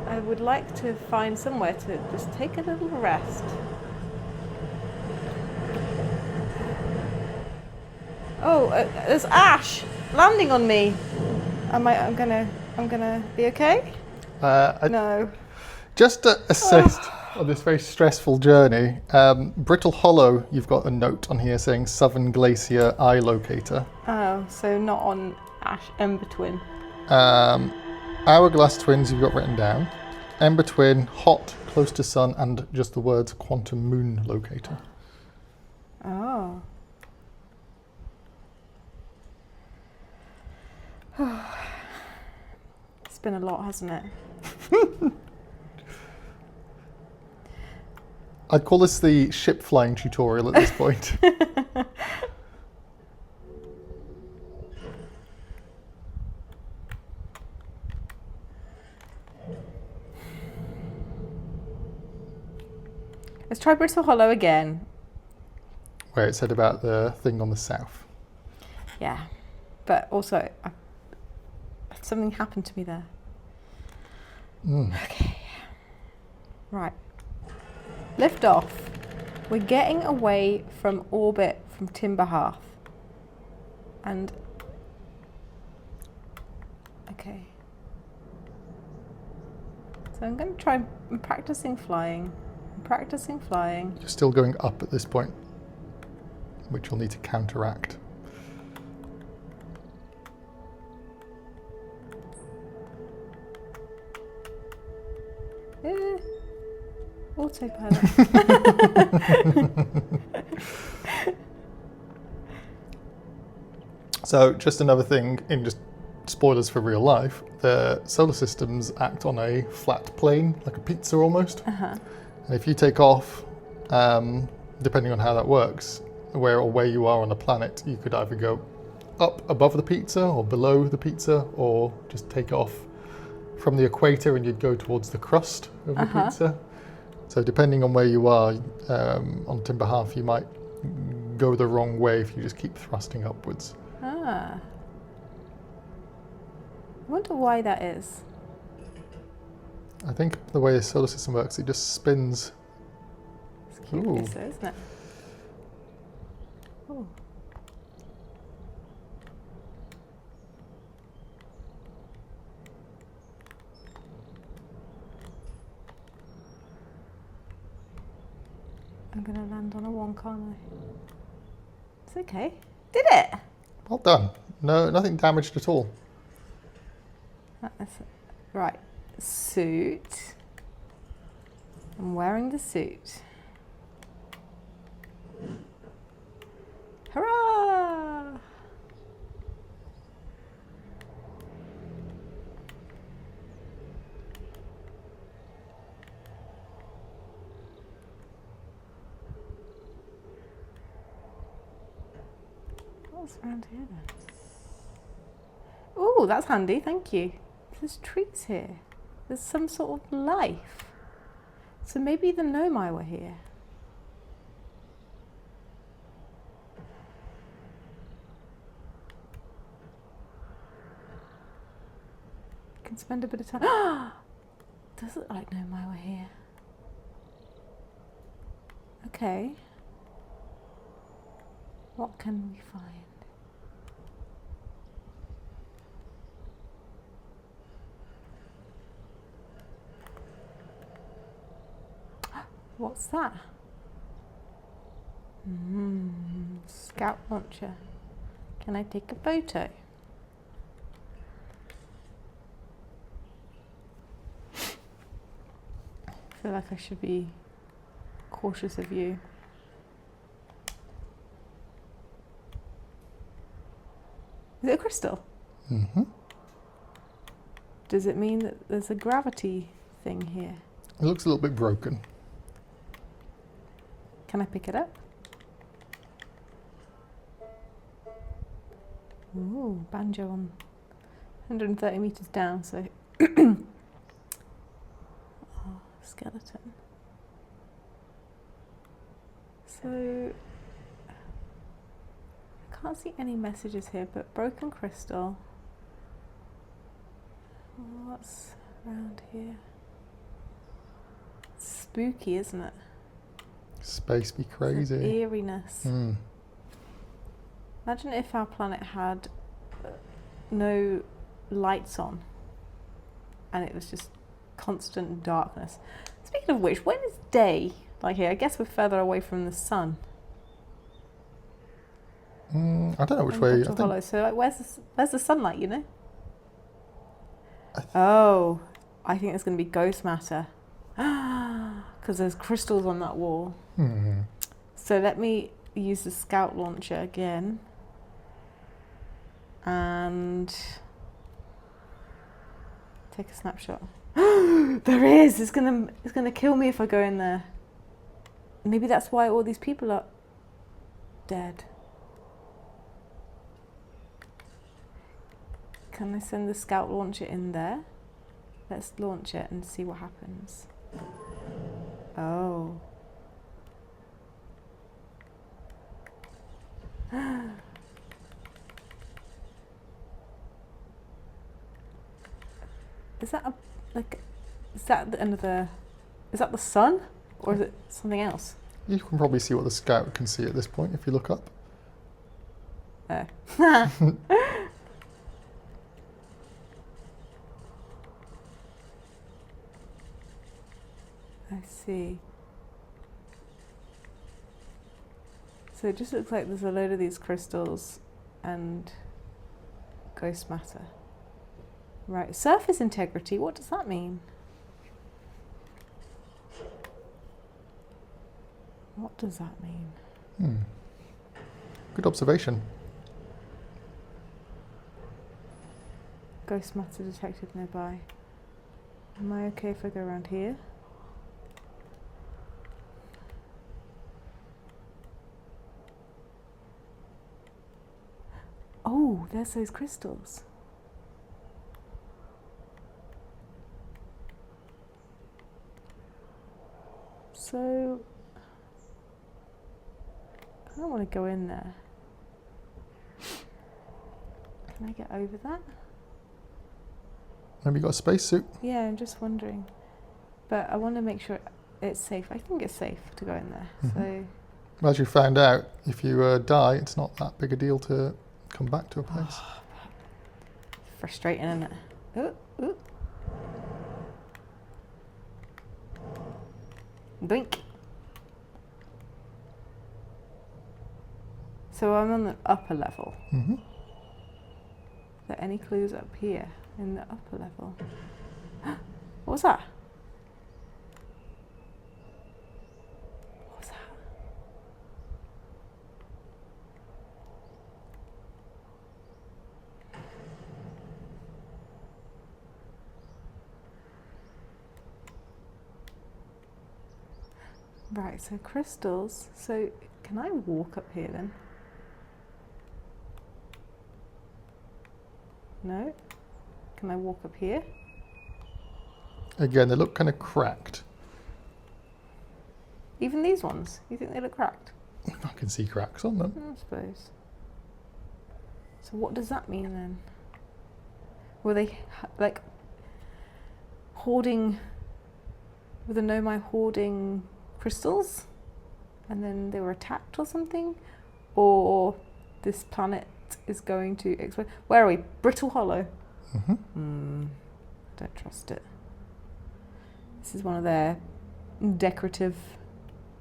I would like to find somewhere to just take a little rest. Oh, there's ash landing on me. I'm gonna be okay? No. Just to assist on this very stressful journey, Brittle Hollow, you've got a note on here saying Southern Glacier Eye Locator. Oh, so not on Ember Twin. Hourglass Twins you've got written down. Ember Twin, hot, close to sun, and just the words Quantum Moon Locator. Oh. It's been a lot, hasn't it? I'd call this the ship flying tutorial at this point. Let's try Brittle Hollow again. Where it said about the thing on the south. Yeah, but also something happened to me there. Okay, right. Lift off. We're getting away from orbit from Timber Hearth. And okay. So I'm going to try. I'm practicing flying. You're still going up at this point, which you'll need to counteract. Autopilot. So, just another thing in just spoilers for real life, the solar systems act on a flat plane, like a pizza almost. And if you take off, depending on how that works, where you are on the planet, you could either go up above the pizza or below the pizza, or just take off from the equator and you'd go towards the crust of the pizza. So depending on where you are on Timber Hearth, you might go the wrong way if you just keep thrusting upwards. I wonder why that is. I think the way the solar system works, it just spins. It's curious, though, isn't it? Ooh. I'm going to land on a wonk, aren't I? It's okay. Did it! Well done. No, nothing damaged at all. Right. Suit. I'm wearing the suit. Hurrah! What's around here then? Oh, that's handy, thank you. There's trees here. There's some sort of life. So maybe the Nomai were here. Can spend a bit of time. Does it look like Nomai were here? Okay. What can we find? What's that? Scout launcher. Can I take a photo? I feel like I should be cautious of you. Is it a crystal? Mm-hmm. Does it mean that there's a gravity thing here? It looks a little bit broken. Can I pick it up? Ooh, banjo on 130 meters down, so skeleton. So I can't see any messages here, but broken crystal. What's around here? It's spooky, isn't it? Space be crazy. Eeriness. Imagine if our planet had no lights on and it was just constant darkness. Speaking of which, when is day like here? I guess we're further away from the sun. I don't know which way. Brittle Hollow. So like, where's the sunlight, you know? Oh, I think there's going to be ghost matter. Because there's crystals on that wall. So let me use the scout launcher again. And Take a snapshot. There is! It's gonna kill me if I go in there. Maybe that's why all these people are dead. Can I send the scout launcher in there? Let's launch it and see what happens. Oh. Is that is that the end of the, is that the sun? Or is it something else? You can probably see what the scout can see at this point if you look up. Oh. I see. So it just looks like there's a load of these crystals and ghost matter. Right, surface integrity, what does that mean? What does that mean? Good observation. Ghost matter detected nearby. Am I okay if I go around here? Oh, there's those crystals. So, I don't want to go in there. Can I get over that? Maybe you got a spacesuit? Yeah, I'm just wondering. But I want to make sure it's safe. I think it's safe to go in there. So, As you found out, if you die, it's not that big a deal to come back to a place. frustrating, isn't it? Ooh, ooh. Blink. So I'm on the upper level. Mm-hmm. Are there any clues up here in the upper level? What was that? What was that? Right, so crystals. So can I walk up here then? No? Can I walk up here? Again, they look kind of cracked. Even these ones? You think they look cracked? I can see cracks on them. I suppose. So what does that mean then? Were they like hoarding, were the Nomai hoarding crystals and then they were attacked or something? Or this planet is going to explode? Where are we? Brittle Hollow? Mm-hmm. Don't trust it. This is one of their decorative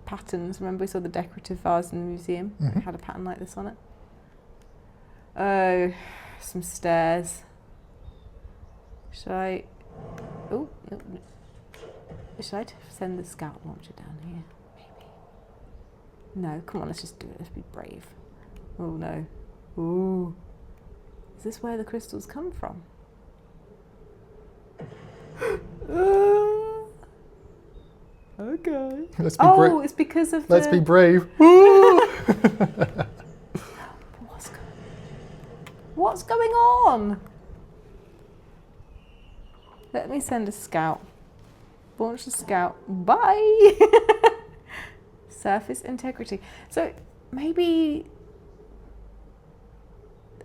patterns. Remember we saw the decorative vase in the museum? Mm-hmm. It had a pattern like this on it. Oh, some stairs. Should I... Oh, no, no. Should I send the scout launcher down here? Maybe. No, come on, let's just do it. Let's be brave. Oh no. Ooh. Is this where the crystals come from? Okay. Let's be brave. Oh, it's because of Let's the... be brave. What's going on? Let me send a scout. Launch the scout. Bye. Surface integrity. So maybe...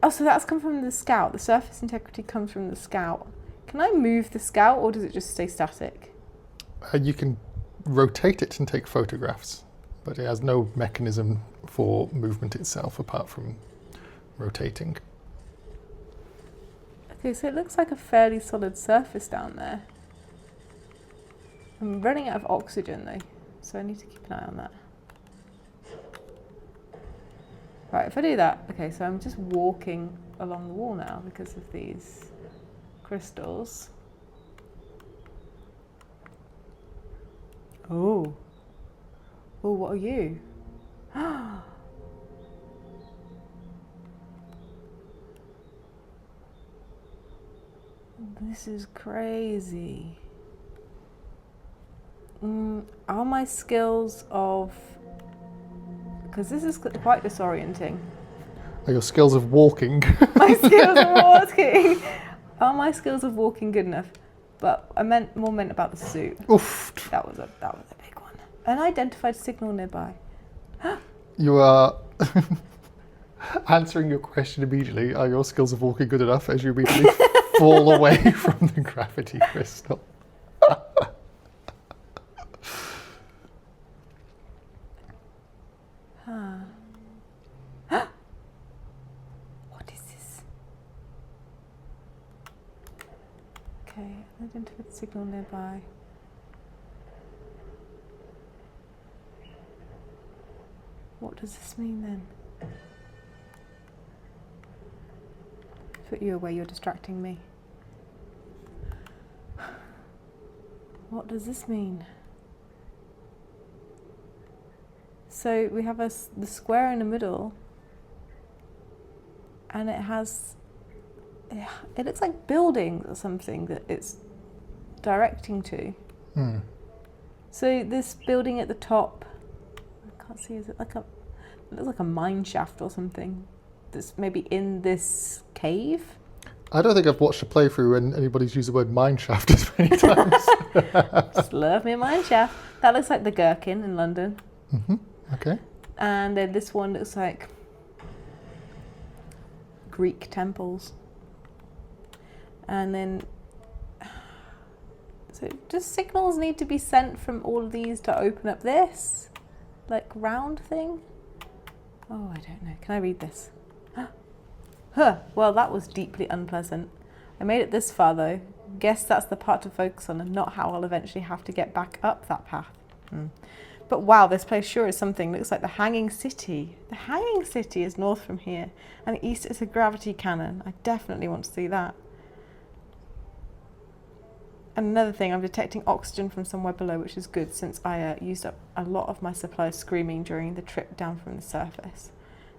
Oh, so that's come from the scout. The surface integrity comes from the scout. Can I move the scout or does it just stay static? You can rotate it and take photographs, but it has no mechanism for movement itself apart from rotating. Okay, so it looks like a fairly solid surface down there. I'm running out of oxygen though, so I need to keep an eye on that. Right, if I do that, okay, so I'm just walking along the wall now because of these crystals. Oh. Oh, what are you? This is crazy. Are my skills of... Because this is quite disorienting. Are your skills of walking? My skills of walking. Are my skills of walking good enough? But I meant about the suit. Oof. That was a big one. Unidentified signal nearby. You are answering your question immediately. Are your skills of walking good enough as you immediately fall away from the gravity crystal? What is this? Okay, unidentified signal nearby. What does this mean then? Put you away, you're distracting me. What does this mean? So we have the square in the middle, and it has, it looks like buildings or something that it's directing to. So this building at the top, I can't see, is it like it looks like a mine shaft or something that's maybe in this cave? I don't think I've watched a playthrough when anybody's used the word mine shaft as many times. Just love me a mine shaft. That looks like the Gherkin in London. Okay. And then this one looks like Greek temples. And then, so does signals need to be sent from all of these to open up this, like, round thing? Oh, I don't know. Can I read this? Huh. Well, that was deeply unpleasant. I made it this far, though. Guess that's the part to focus on and not how I'll eventually have to get back up that path. But wow, this place sure is something. Looks like the Hanging City. The Hanging City is north from here, and east is a gravity cannon. I definitely want to see that. And another thing, I'm detecting oxygen from somewhere below, which is good since I used up a lot of my supply screaming during the trip down from the surface.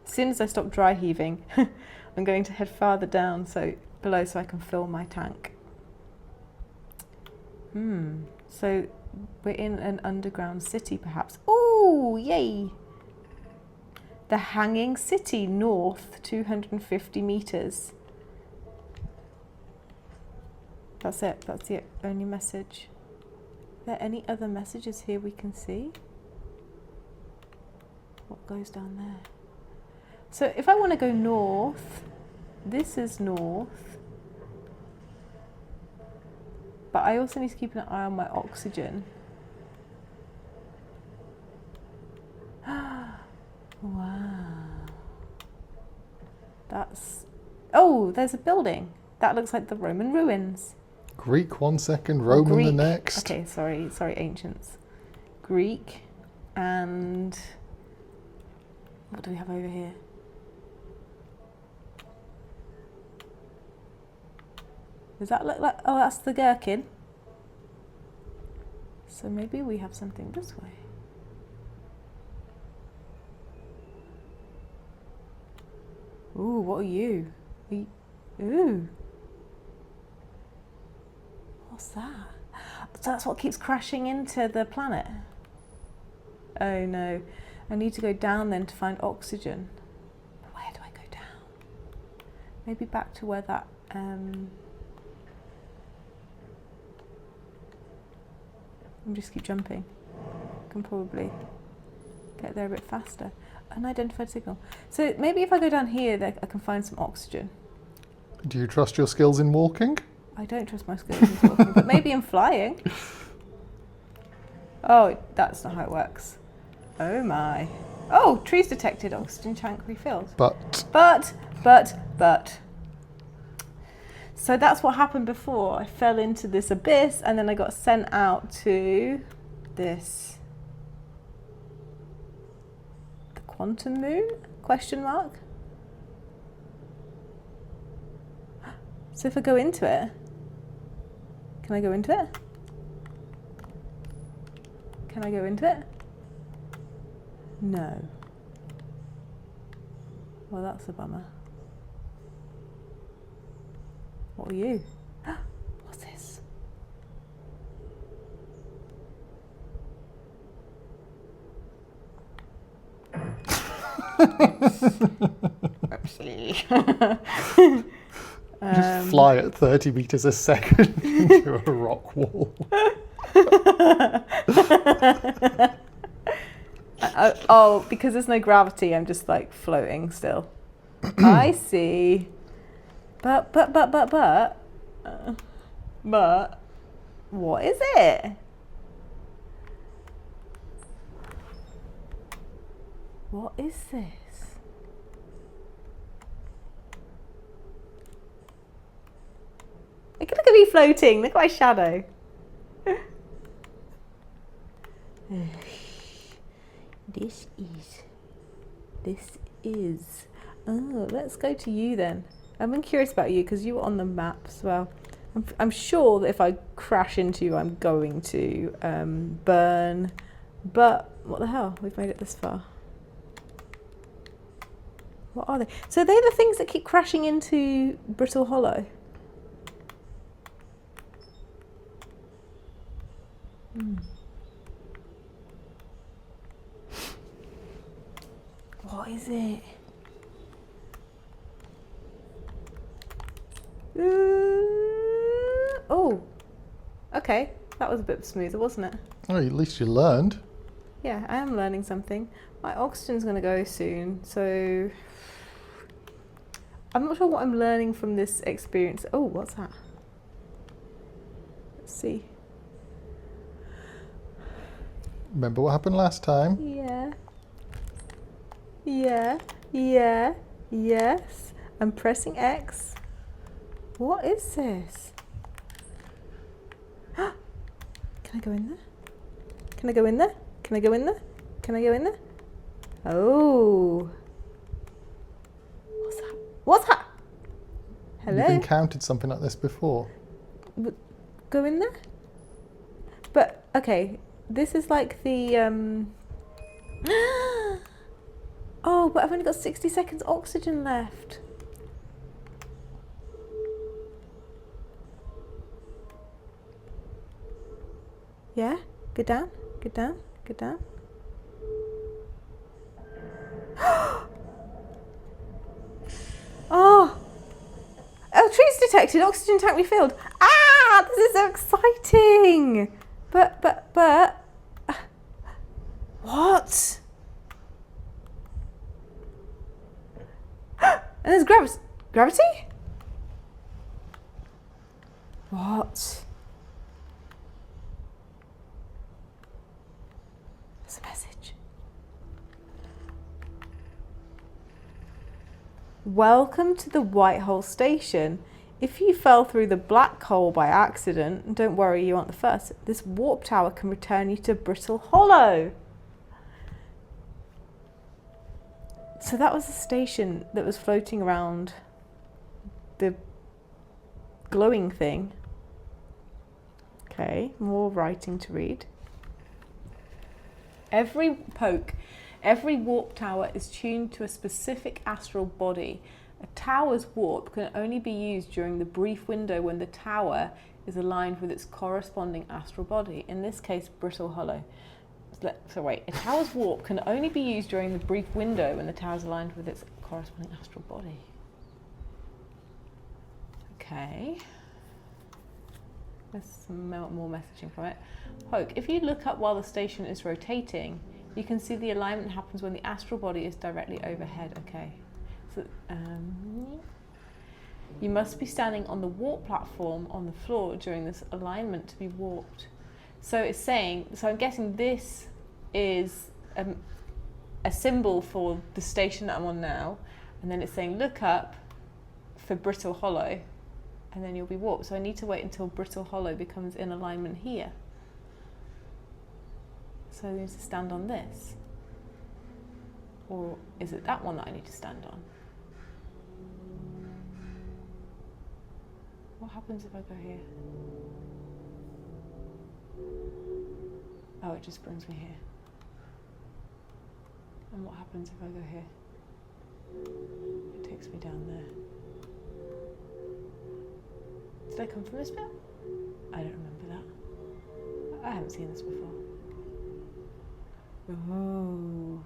As soon as I stop dry heaving, I'm going to head farther down below so I can fill my tank. So we're in an underground city, perhaps. Oh, yay! The Hanging City, north, 250 meters. That's it. That's the only message. Are there any other messages here we can see? What goes down there? So if I want to go north, this is north. But I also need to keep an eye on my oxygen. Wow. That's... Oh, there's a building. That looks like the Roman ruins. Greek 1 second, Roman Greek. the next. Okay, sorry, ancients. Greek and... What do we have over here? Does that look like... Oh, that's the Gherkin. So maybe we have something this way. Ooh, what are you? Ooh. What's that? So that's what keeps crashing into the planet? Oh no. I need to go down then to find oxygen. Where do I go down? Maybe back to where that... just keep jumping. I can probably get there a bit faster. Unidentified signal. So maybe if I go down here, I can find some oxygen. Do you trust your skills in walking? I don't trust my skills in walking, but maybe in flying. Oh, that's not how it works. Oh my. Oh, trees detected, oxygen tank refilled. But. So that's what happened before. I fell into this abyss and then I got sent out to this. The quantum moon? Question mark? So if I go into it, can I go into it? Can I go into it? No. Well, that's a bummer. What are you? Oopsie. Just fly at 30 meters a second into a rock wall. Oh, because there's no gravity, I'm just like floating still. I see. But, what is it? What is this? Look at me floating. Look at my shadow. This is. Oh, let's go to you then. I'm curious about you because you were on the map as well. I'm sure that if I crash into you, I'm going to burn. But what the hell? We've made it this far. What are they? So they're the things that keep crashing into Brittle Hollow. What is it? Oh, okay. That was a bit smoother, wasn't it? Oh, at least you learned. Yeah, I am learning something. My oxygen's going to go soon, so I'm not sure what I'm learning from this experience. Oh, what's that? Let's see. Remember what happened last time? Yeah. Yes. I'm pressing X. What is this? Can I go in there? Can I go in there? Can I go in there? Can I go in there? Oh. What's that? What's that? Hello? You've encountered something like this before. Go in there? But, okay, this is like the, oh, but I've only got 60 seconds oxygen left. Yeah? Go down, go down, go down. Oh! Oh, trees detected, oxygen tank refilled. Ah, this is so exciting. But, what? And there's gravity? What? There's a message. Welcome to the White Hole Station. If you fell through the black hole by accident, don't worry, you aren't the first. This warp tower can return you to Brittle Hollow. So that was a station that was floating around the glowing thing. Okay, more writing to read. Every warp tower is tuned to a specific astral body. A tower's warp can only be used during the brief window when the tower is aligned with its corresponding astral body, in this case, Brittle Hollow. So wait, a tower's warp can only be used during the brief window when the tower is aligned with its corresponding astral body. Okay. There's some more messaging from it. Hoke, if you look up while the station is rotating, you can see the alignment happens when the astral body is directly overhead. Okay. So, you must be standing on the warp platform on the floor during this alignment to be warped. So it's saying, so I'm guessing this is a symbol for the station that I'm on now, and then it's saying look up for Brittle Hollow, and then you'll be warped. So I need to wait until Brittle Hollow becomes in alignment here. So I need to stand on this. Or is it that one that I need to stand on? What happens if I go here? Oh, it just brings me here. And what happens if I go here? It takes me down there. Did I come from this bit? I don't remember that. I haven't seen this before. Oh.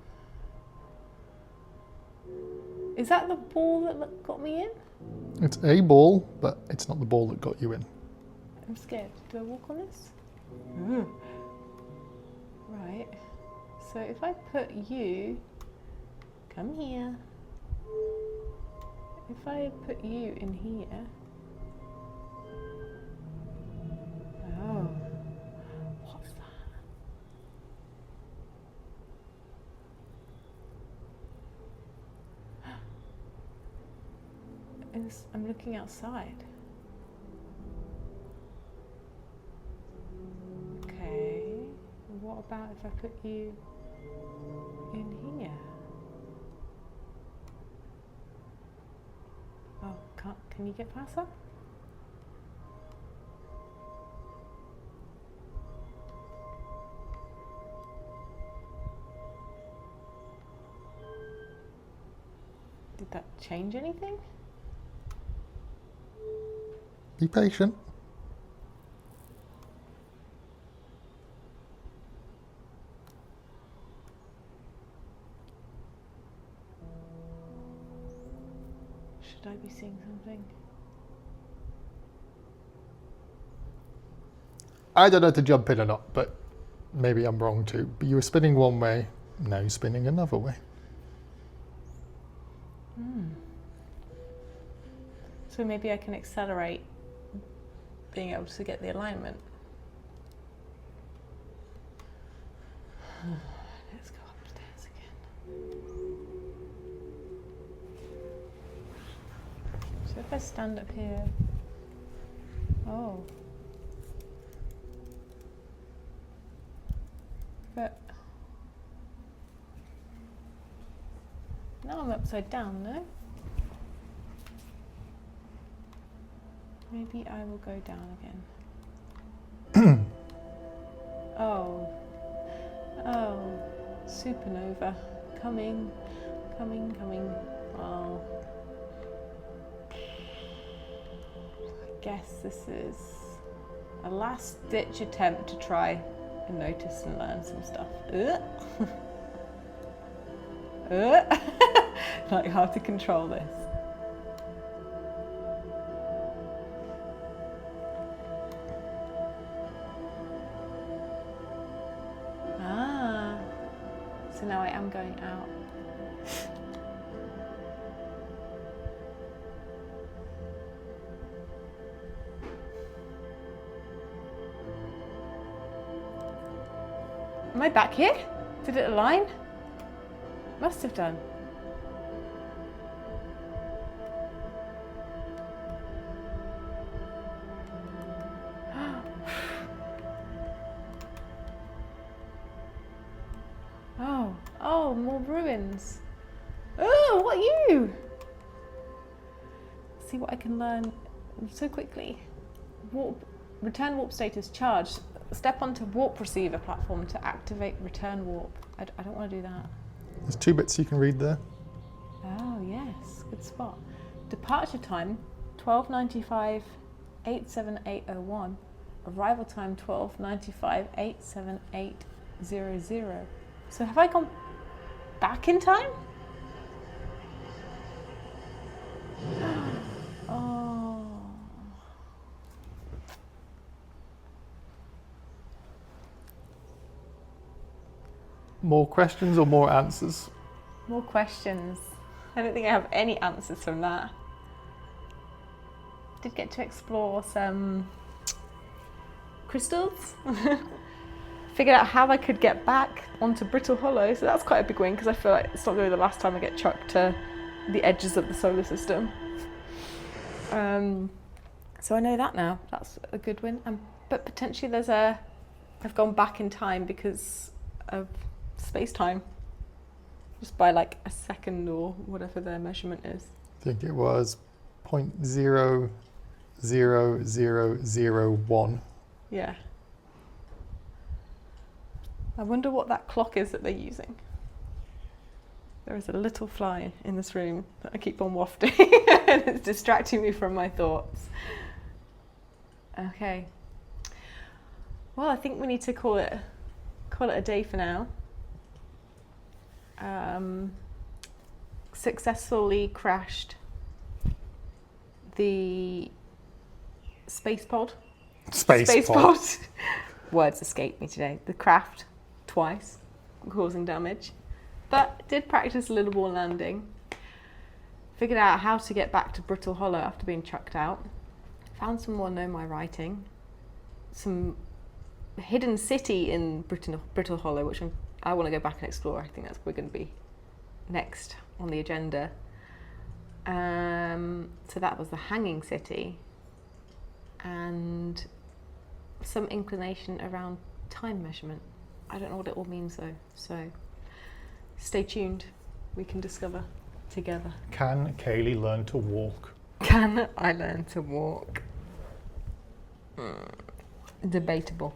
Is that the ball that got me in? It's a ball, but it's not the ball that got you in. I'm scared. Do I walk on this? Right. So if I put you... Come here. If I put you in here... Oh. What's that? I'm looking outside. Okay. What about if I put you in here? Oh, can you get past that? Did that change anything? Be patient. Should I be seeing something? I don't know to jump in or not, but maybe I'm wrong too. But you were spinning one way, now you're spinning another way. So maybe I can accelerate being able to get the alignment. Let's go upstairs again. So if I stand up here, oh. But now I'm upside down, no? Maybe I will go down again. Oh, supernova, coming. Oh, I guess this is a last-ditch attempt to try and notice and learn some stuff. Like how to control this. So now I am going out. Am I back here? Did it align? Must have done. Oh, more ruins. Oh, what are you? See what I can learn so quickly. Return warp status charged. Step onto warp receiver platform to activate return warp. I don't want to do that. There's 2 bits you can read there. Oh, yes. Good spot. Departure time, 12:95, 87801. Arrival time, 12:95, 87800. So have I gone back in time? Oh. More questions or more answers? More questions. I don't think I have any answers from that. Did get to explore some crystals. Figured out how I could get back onto Brittle Hollow, so that's quite a big win because I feel like it's not going to be the last time I get chucked to the edges of the solar system. So I know that now. That's a good win. But potentially I've gone back in time because of space-time. Just by like a second or whatever their measurement is. I think it was 0.00001. Yeah. I wonder what that clock is that they're using. There is a little fly in this room that I keep on wafting and it's distracting me from my thoughts. Okay. Well, I think we need to call it a day for now. successfully crashed the space pod. Space pod. Words escape me today. The craft twice, causing damage. But did practice a little ball landing. Figured out how to get back to Brittle Hollow after being chucked out. Found some more Nomai writing. Some hidden city in Brittle Hollow, which I want to go back and explore. I think that's we're going to be next on the agenda. So that was the Hanging City. And some inclination around time measurement. I don't know what it all means though, so stay tuned. We can discover together. Can Kayleigh learn to walk? Can I learn to walk? Debatable.